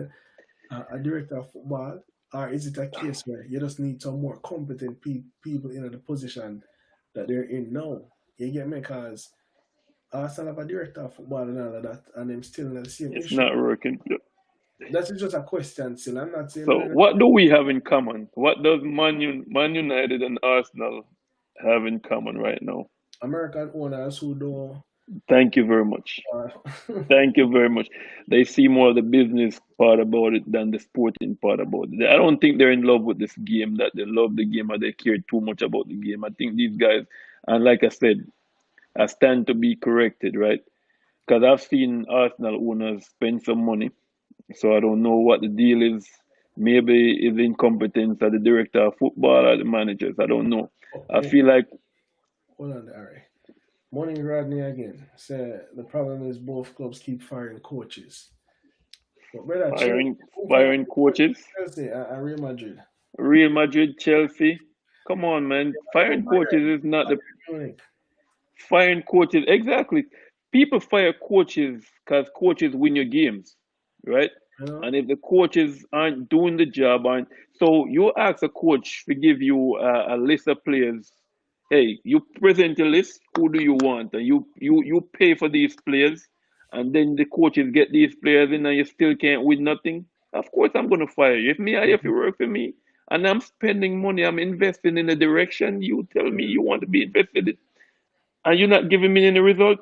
a director of football, or is it a case where you just need some more competent people in the position that they're in now? You get me? Because Arsenal have a director of football and all of that, and them still in the same It's issue. not working. That is just a question still. I'm not saying So what do we have in common? What does Man United and Arsenal have in common right now? American owners who do Thank you very much. uh, Thank you very much. They see more of the business part about it than the sporting part about it. I don't think they're in love with this game, that they love the game or they care too much about the game. I think these guys, and like I said, I stand to be corrected, right? Because I've seen Arsenal owners spend some money, so I don't know what the deal is. Maybe it's incompetence of the director of football or the managers. I don't know. I oh, feel like hold on, Harry. Morning Rodney again. Say the problem is both clubs keep firing coaches. But brother, Chelsea, firing who fired firing coaches. Chelsea and Real Madrid? Real Madrid, Chelsea. Come on, man. Them are Firing coaches is not the Bayern Munich, firing coaches. Exactly. People fire coaches because coaches win your games, right? you know? And if the coaches aren't doing the job, aren't so you ask a coach to give you a list of players. Hey, you present a list. Who do you want? And you pay for these players, and then the coaches get these players in, and you still can't win nothing. Of course, I'm gonna fire you. If you work for me, and I'm spending money, I'm investing in a direction. You tell me you want to be invested in, and you're not giving me any result.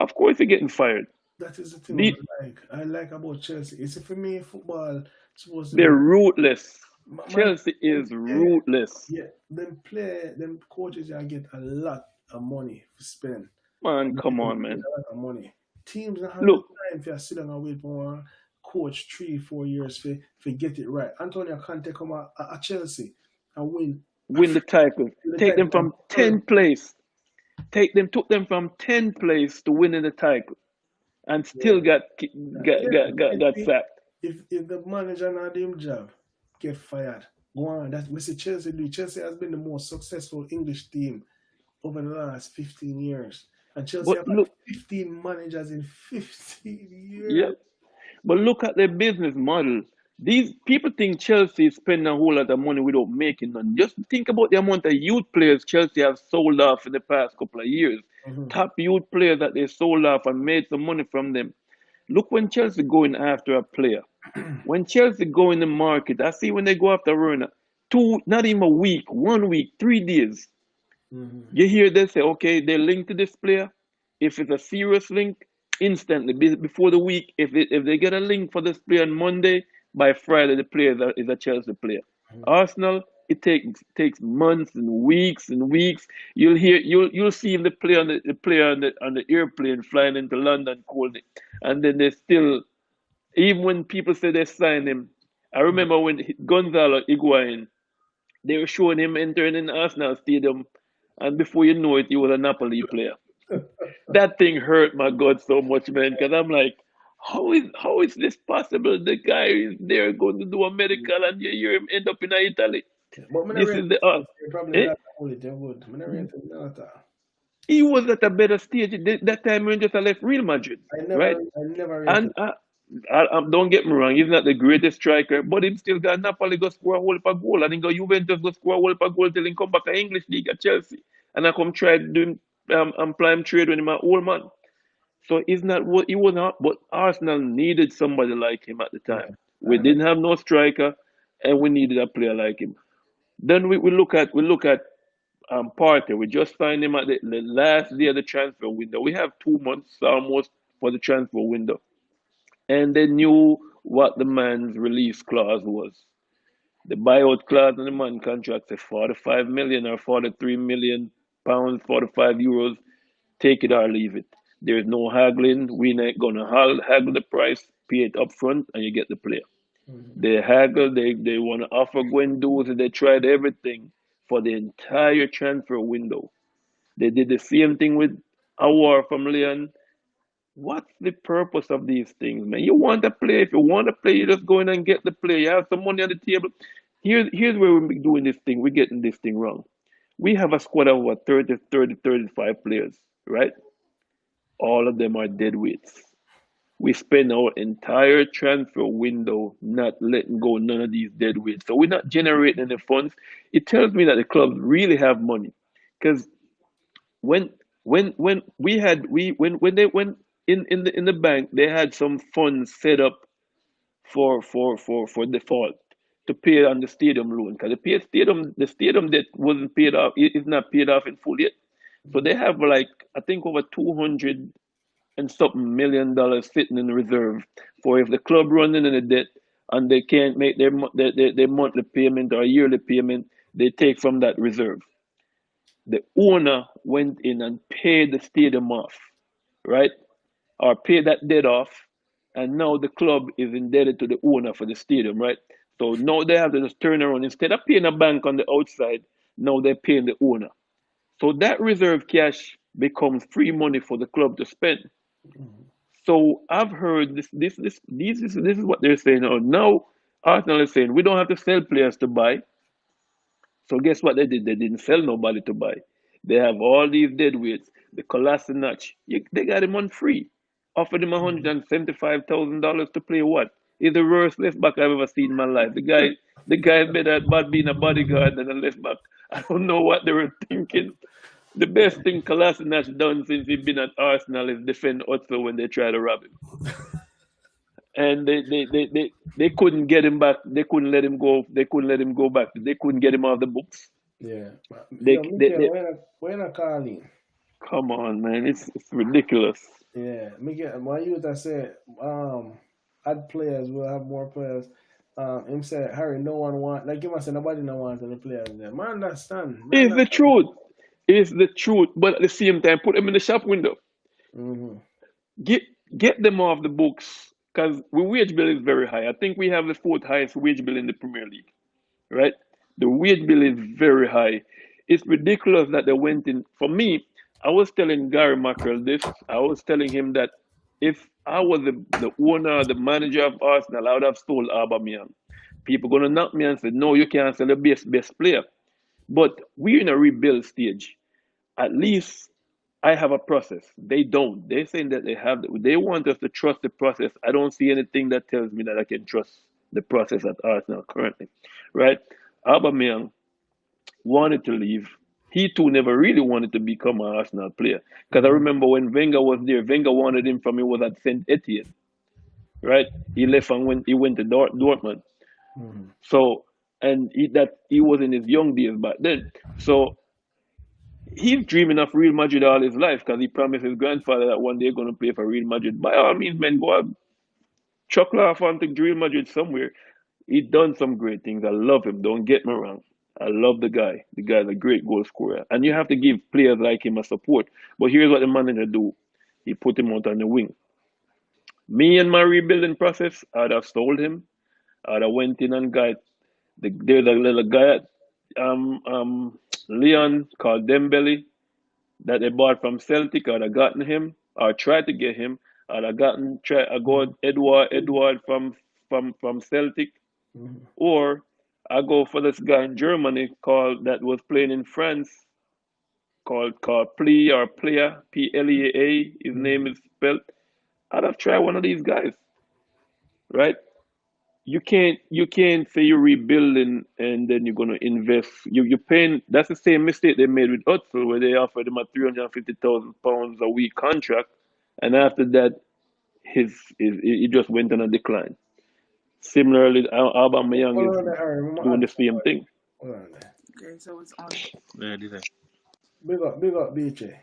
Of course, you're getting fired. That is the thing what The, I like. I like about Chelsea. It's for me football supposed to they're be ruthless. man. Chelsea Them is play, ruthless. yeah, them coaches I get a lot of money to spend. Man, And come them on, get man. a lot of money. Teams don't have the Look, time for sit down and wait for a coach 3-4 years for get it right. Antonio Conte come at Chelsea and win a win the title. the Take title them and from third. 10th place. Took them from 10th place to winning the title, and Yeah. still got Yeah. sacked. If the manager not do him job, get fired. Go on. That's what Chelsea do. Chelsea has been the most successful English team over the last 15 years. And Chelsea But have had look, 15 managers in 15 yeah, years. but look at their business model. These people think Chelsea is spending a whole lot of money without making none. Just think about the amount of youth players Chelsea have sold off in the past couple of years. Mhm. Top youth players that they sold off and made some money from them. Look when Chelsea going after a player. When Chelsea go in the market, I see when they go after Werner, not even a week, 1 week, 3 days. Mhm. You hear they say, okay, they're linked to this player. If it's a serious link, instantly before the week, if they get a link for this player on Monday, by Friday the player is a Chelsea player. Arsenal, it takes months and weeks and weeks. You'll see the player on the airplane flying into London calling it, and then they still, even when people say they signed him. I remember when Gonzalo Higuain, they were showing him entering in Arsenal Stadium, and before you know it, he was a Napoli player. That thing hurt my gut so much, man, because I'm like, how is this possible? The guy is there going to do a medical, and you hear him end up in Italy. But when I This rate is the probably eh? that only they would. When I rate Milata, He was at a better stage that time when just left Real Madrid, right? I never rated. And don't get me wrong, he's not the greatest striker, but him still got Napoli go score a whole heap of goal, and he go Juventus go score a whole heap of goal till he come back to English league at Chelsea, and I come try doing prime trade with him an old man. So he's not what he was not, but Arsenal needed somebody like him at the Yeah. time. We didn't have no striker, and we needed a player like him. Then we look at Partey. We just signed him at the last day of the transfer window. We have 2 months almost for the transfer window, and they knew what the man's release clause was. The buyout clause in the man contract said 45 million or 43 million pounds, 45 euros. Take it or leave it. There's no haggling. We not gonna haggle the price. Pay it up front, and you get the player. Mhm. They haggle. They want to offer Guendouzi. They tried everything for the entire transfer window. They did the same thing with Awar from Lyon. What's the purpose of these things, man? You want to play. If you want to play, you just go in and get the play. You have some money on the table. Here's where we're doing this thing. We're getting this thing wrong. We have a squad of what, 35 players, right? All of them are dead weights. We spend our entire transfer window not letting go none of these dead weights. So we're not generating any funds. It tells me that the clubs really have money. Because when when we had when they went in the bank, they had some funds set up for default to pay on the stadium loan, because the stadium debt wasn't paid off, is not paid off in full yet. So they have like, I think, over 200 and something $1 million sitting in reserve for if the club running in a debt and they can't make their monthly payment or yearly payment, they take from that reserve. The owner went in and paid the stadium off, right? Or paid that debt off, and now the club is indebted to the owner for the stadium, right? So now they have to just turn around, instead of paying a bank on the outside, now they're paying the owner. So that reserve cash becomes free money for the club to spend. So I've heard this is what they're saying. Oh, now Arsenal is saying we don't have to sell players to buy. So guess what they did? They didn't sell nobody to buy. They have all these dead weights. The Kolasinac, they got him on free. Offered him $175,000 to play what? He's the worst left back I've ever seen in my life. The guy is better at being a bodyguard than a left back. I don't know what they were thinking. The best thing Kolasinac done since he's been at Arsenal is defend Otso when they try to rob him. And they couldn't get him back. They couldn't let him go. They couldn't let him go back. They couldn't get him off the books. Yeah. They, Yo, they, Mikel, they when I call in. Come on, man. It's ridiculous. Yeah, Mikel, my youth I said, add players, we'll have more players. Him said, Harry, no one want, like him I said, nobody no want any players there. Man, understand. Man, It's the understand. truth. It's the truth. But at the same time, put them in the shop window. Mm-hmm. Get get them off the books, because the wage bill is very high. I think we have the fourth highest wage bill in the Premier League, right? The wage bill is very high. It's ridiculous that they went in. For me, I was telling Gary Mackerel this. I was telling him that if I was the owner, the manager of Arsenal, I would have sold Aubameyang. People gonna knock me and say, no, you can't sell the best player. But we're in a rebuild stage. At least I have a process. They don't. They're saying that they want us to trust the process. I don't see anything that tells me that I can trust the process at Arsenal currently, right? Aubameyang wanted to leave. He too never really wanted to become an Arsenal player. Because I Mm-hmm. remember when Wenger was there, Wenger wanted him from he was at Saint Etienne, right? He left and went to Dortmund. Mm-hmm. So, and he was in his young days back then. So he's dreaming of Real Madrid all his life, because he promised his grandfather that one day he's going to play for Real Madrid. By all means, man, go out, chuckle off onto Real Madrid somewhere. He done some great things. I love him. Don't get me wrong. I love the guy. The guy's a great goal scorer, and you have to give players like him a support. But here's what the manager do: he put him out on the wing. Me and my rebuilding process, I'd have sold him. I'd have went in and got there's a little guy, Leon called Dembele, that they bought from Celtic. I'd have gotten him, or tried to get him. I got Edward from Celtic, Mm-hmm. or I go for this guy in Germany called that was playing in France, called Plea or Player, Plea. His name is spelled. I'd have tried one of these guys, right? You can't say you're rebuilding and then you're gonna invest. You're paying. That's the same mistake they made with Özil, where they offered him a £350,000 a week contract, and after that, his he just went on a decline. Similarly, Aubameyang Hold is on there, Harry. I'm gonna doing add the same somebody. thing. Hold on there. Okay, so it's on. Yeah, did I? Big up, BJ.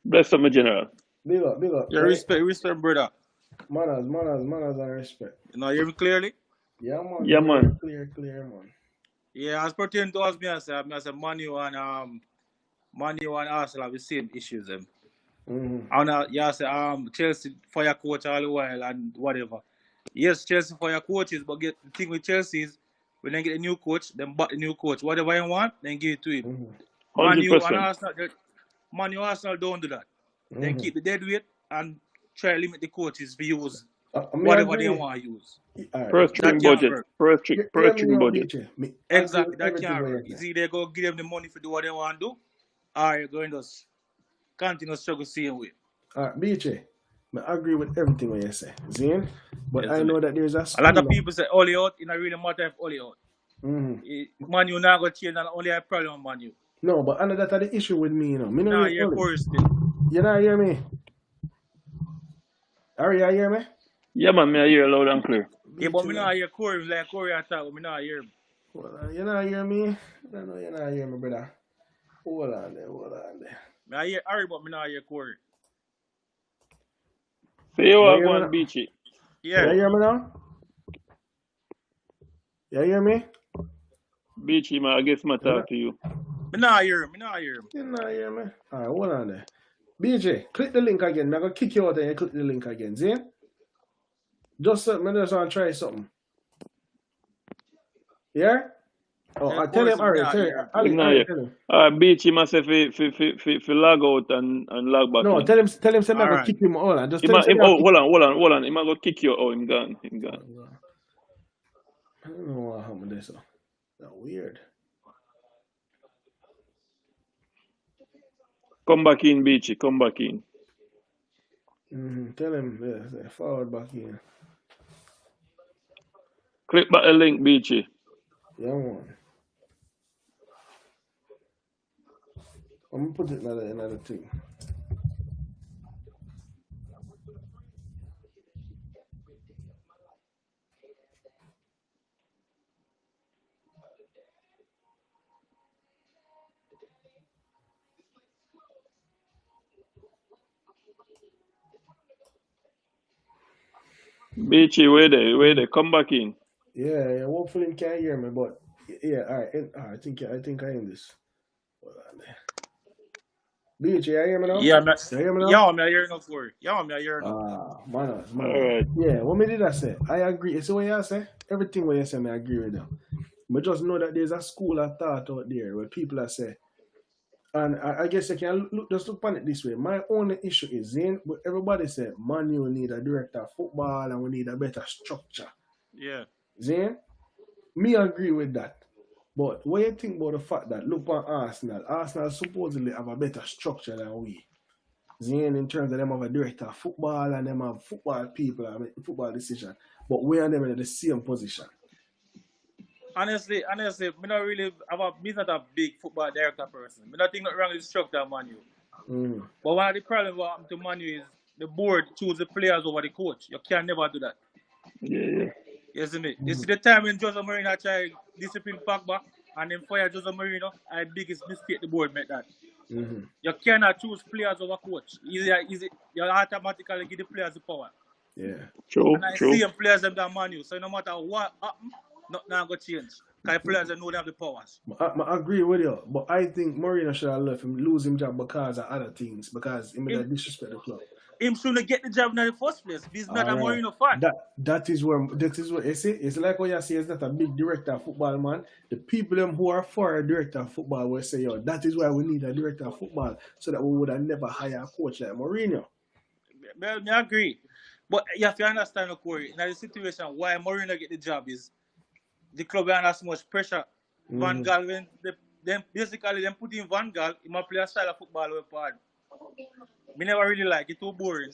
Bless up, my general. Big up. Yeah, Right? respect, brother. Manners, and respect. You know, hear me clearly? Yeah, man. Yeah, man. Clear, man. Yeah, as pertaining to us, I say Manu and Arsenal have the same issues. Mm-hmm. And yeah, say Chelsea fire coach all the while and whatever. Yes, Chelsea fire coaches, but get the thing with Chelsea is when they get a new coach, then back the new coach. Whatever you want, then give it to him. Mm-hmm. Manu and 100%. Arsenal, Man U Arsenal don't do that. They Mm-hmm. keep the dead weight and try to limit the coaches to use I whatever they agree. want to use. All right. First That string can't budget. work. First Hear me string out, budget. BJ. Me agree Exactly, with that everything can't what work. you You say. see, they go give them the money for do what they want to do, or you're going to continue to struggle same way. All right, BJ. I agree with everything what you say, Zane. But I Isn't know it? that there's a A school. lot of people say Oli out, it don't really matter if Oli out. Mm-hmm. Man U not going to change and only have problem with Man U. No, but I know that's the issue with me, you know. Me no Nah, hear you're Oli. Corey still. You not hear me? Harry, you hear me? Yeah, man, me I hear loud and clear. Yeah, but me BJ, not hear Corey like Corey attack, but me not hear him. well, you not hear me? I know you not hear me, brother. Hold on there. Me I hear Harry, but me not hear Corey. Say you You are hear me going now? beachy. You Yeah, hear me now? You hear me? Beachy, man, I guess my talk to you. me not hear him. Me not hear him. You not hear me? Alright, hold on there. BJ, click the link again. I'm gonna kick you out and you click the link again. See? Just me just want to try something. Yeah? Oh, Yeah, I tell Corey him, still me Harry, not tell hear him. him. Ali, Nah, Harry, yeah. tell him. Beachy must have to log out and log back No, in. tell him say I'm All gonna right. kick him out. Just Him, tell him say him, I'm oh, gonna hold on. Him go kick you. Oh, him gone. kick. I don't know what happened there, so. That's weird. Come back in, Beachy. Come back in. Tell him, yeah, forward back in. Click back the link, Beachy. Yeah, man. I'm gonna put it in another thing. Beachy, where they? Come back in. Yeah, hopefully he can't hear me, but yeah, alright. I think I in this. Hold on there. BJ, you hear me now? Yeah, You hear me now? yeah, me I hear enough Corey. Yeah, me I hear enough. Manners. All right. Yeah, what me did I say? I agree. You see what you say? Everything what you say, I agree with them. But just know that there's a school of thought out there where people are say, and I guess you can just look on it this way. My only issue is, Zane, but everybody say, man, you need a director of football and we need a better structure. Yeah. Zane, me agree with that. But what you think about the fact that look on Arsenal? Arsenal supposedly have a better structure than we. Zane, in terms of them have a director of football and them have football people and make football decision. But we and them in the same position. Honestly, me not really me not a big football director person. Me not think nothing wrong with the structure of Man U. But one of the problems what happened to Man U is the board choose the players over the coach. You can never do that. Yeah. You see me? You see the time when Jose Mourinho try discipline Pogba and then fire Jose Mourinho, I biggest mistake the board made that. You cannot choose players over coach. You automatically give the players the power. Yeah. True. And I see them players them than Man U. So no matter what happen, nothing going to change. Because players know they have the powers. I agree with you, but I think Mourinho should have left him, lose him job because of other things, because he made a disrespect the club. Him shouldn't get the job in the first place. He's not a Mourinho fan. That is where you see. It's like what you say. It's not a big director of football, man. The people them who are for a director of football will say, "Yo, that is why we need a director of football, so that we would have never hire a coach like Mourinho." Well, I agree, but you have to understand, Corey. In the situation why Mourinho get the job is the club under so much pressure. Van Gaal, when them put in Van Gaal, he might play a style of football with hard. Me never really like it, too boring.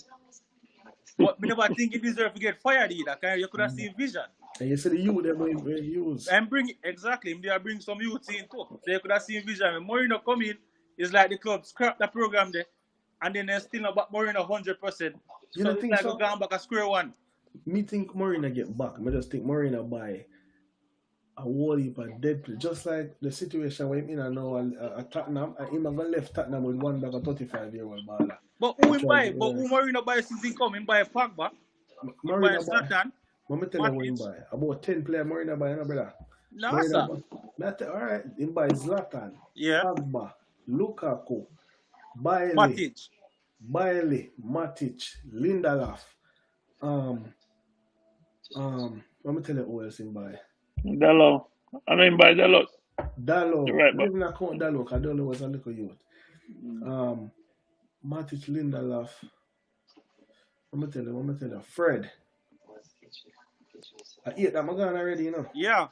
But me never think he deserve to get fired either. You could have seen vision. And you see the youth them when use. And bring bring some youth in too. So you could have seen vision. When Mourinho come in, it's like the club scrap the program there, and then they're still about Mourinho 100%. You So don't it's think like so? going back at square one. Me think Mourinho get back. I just think Mourinho buy a whole heap of dead play. Just like the situation where him in and now at Tottenham, and him going left Tottenham with one bag of 35-year-old baller. But who him buy? But who Mourinho buy since he come? Him buy Pogba. Him buy Zlatan. Let me tell you what him buy. About 10 players Mourinho buy, no brother. No, sir. Alright, him buy Zlatan, Yeah. Pogba, Lukaku, Bailey, Matic, Lindelof. Let me tell you who else him buy. Dallo. I mean by Dallo. Dallo. Right, I didn't count Dallo because Dallo was a little youth. Matic, Lindelof. I'm gonna tell you, Fred. I ate that gone already, you know. Yeah.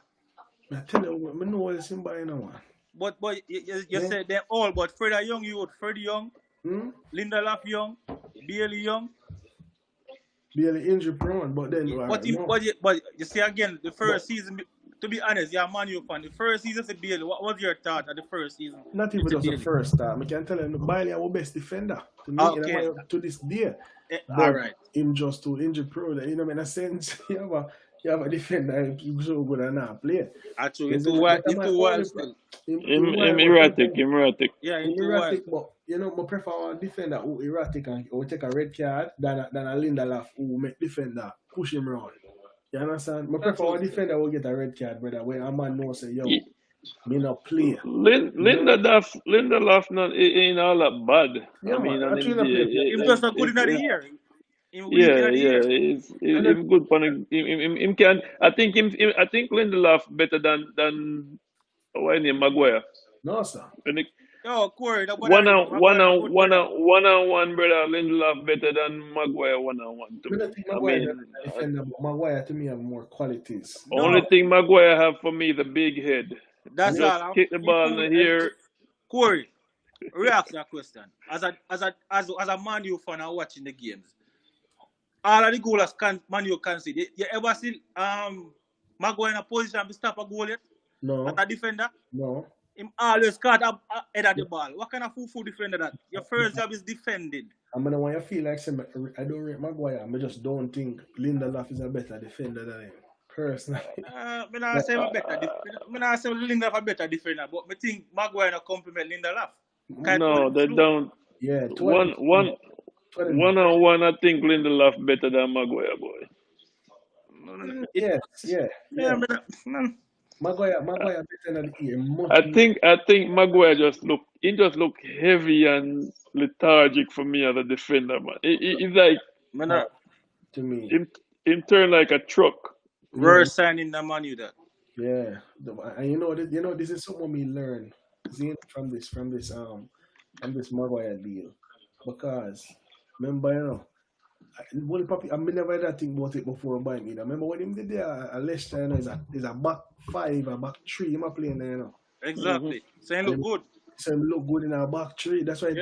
I tell you, I know what Simba, you know. But you Yeah. said them all, but Fred are young, you would Fred young, Hmm? Lindelof young, Bailey young. Barely injury prone, but then But you see again, the first season, to be honest, you're a Man U fan. The first season for Bailey, what was your thought at the first season? not even just the first time. I can tell him Bailey our best defender to me Okay. to this day. All right. Him just too injury prone. You know, in a sense, you have a defender who's so good and not play. Actually, into wild still. Him erratic. Yeah, into erratic, wild. but you know, I prefer a defender who erratic and who take a red card than a Lindelof who make defender push him around. You understand? I prefer a defender who get a red card, brother, where a man knows say, yo, me not play. Lindelof not ain't all that bad. Yeah, I mean, man, actually, He's just a good in the year. He's good for him can. I think Lindelof better than why name Maguire. No, sir. Yo, Corey, one on one, brother. Lindelof better than Maguire one on one too. I don't think Maguire defender, but Maguire to me have more qualities. Only thing Maguire have for me the big head. That's just all. kick the ball in here. Corey, react to that question. As a Man U fan and watching the games, all of the goals Man U concede. You ever see Maguire in a position to stop a goal yet? No. As a defender? No. Him always caught up head of the ball. What kind of fool defender that? Your first job is defending. I mean, when you feel like I don't rate Maguire, I just don't think Lindelof is a better defender than him. Personally. I say Lindelof a better defender, but I think Maguire no compliment Lindelof. No, they don't. Yeah, one on one, I think Lindelof better than Maguire, boy. Yeah. Maguire better than him. I think Maguire just look heavy and lethargic for me as a defender, man. He's like to me. Him turn like a truck. We're signing the money that. Yeah, and you know this is something we learn from this Maguire deal, because remember, you know, I never had that thing about it before buying it. I remember when him did there, Leicester, you know, is a back five, a back three, him playing there, you know. Exactly. So he look good. So he look good in our back three. That's why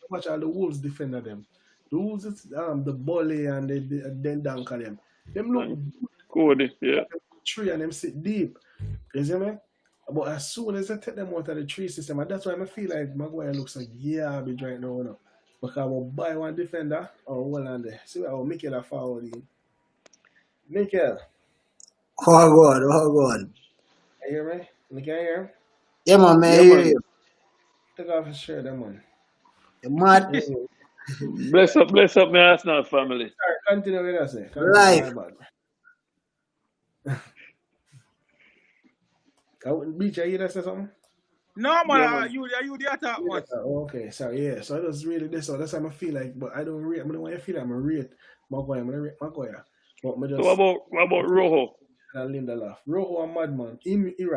watch all the Wolves defender them. The Wolves, the Bolly and the Dendonka them. Them look good, yeah. Three and them sit deep. You see me? But as soon as I take them out of the tree system, and that's why I feel like Maguire looks like garbage right now, you know. Because I will buy one defender or one on there. See, I will make it a foul in. Mikel. Oh God. You hear me? You can hear him? Yeah, man, I hear you. Take off his shirt, that man. You mad? Bless up my Arsenal family. Sorry, continue with us. Life. Beach, you hear say something? No, man, you the attack one. Okay, sorry, yeah. So I just really this, so that's how I feel like, but I don't rate. I mean, when I feel like I'm a rate Maguire, I'm gonna rate Maguire. But So what about Rojo? And Lindelof. Rojo a madman. He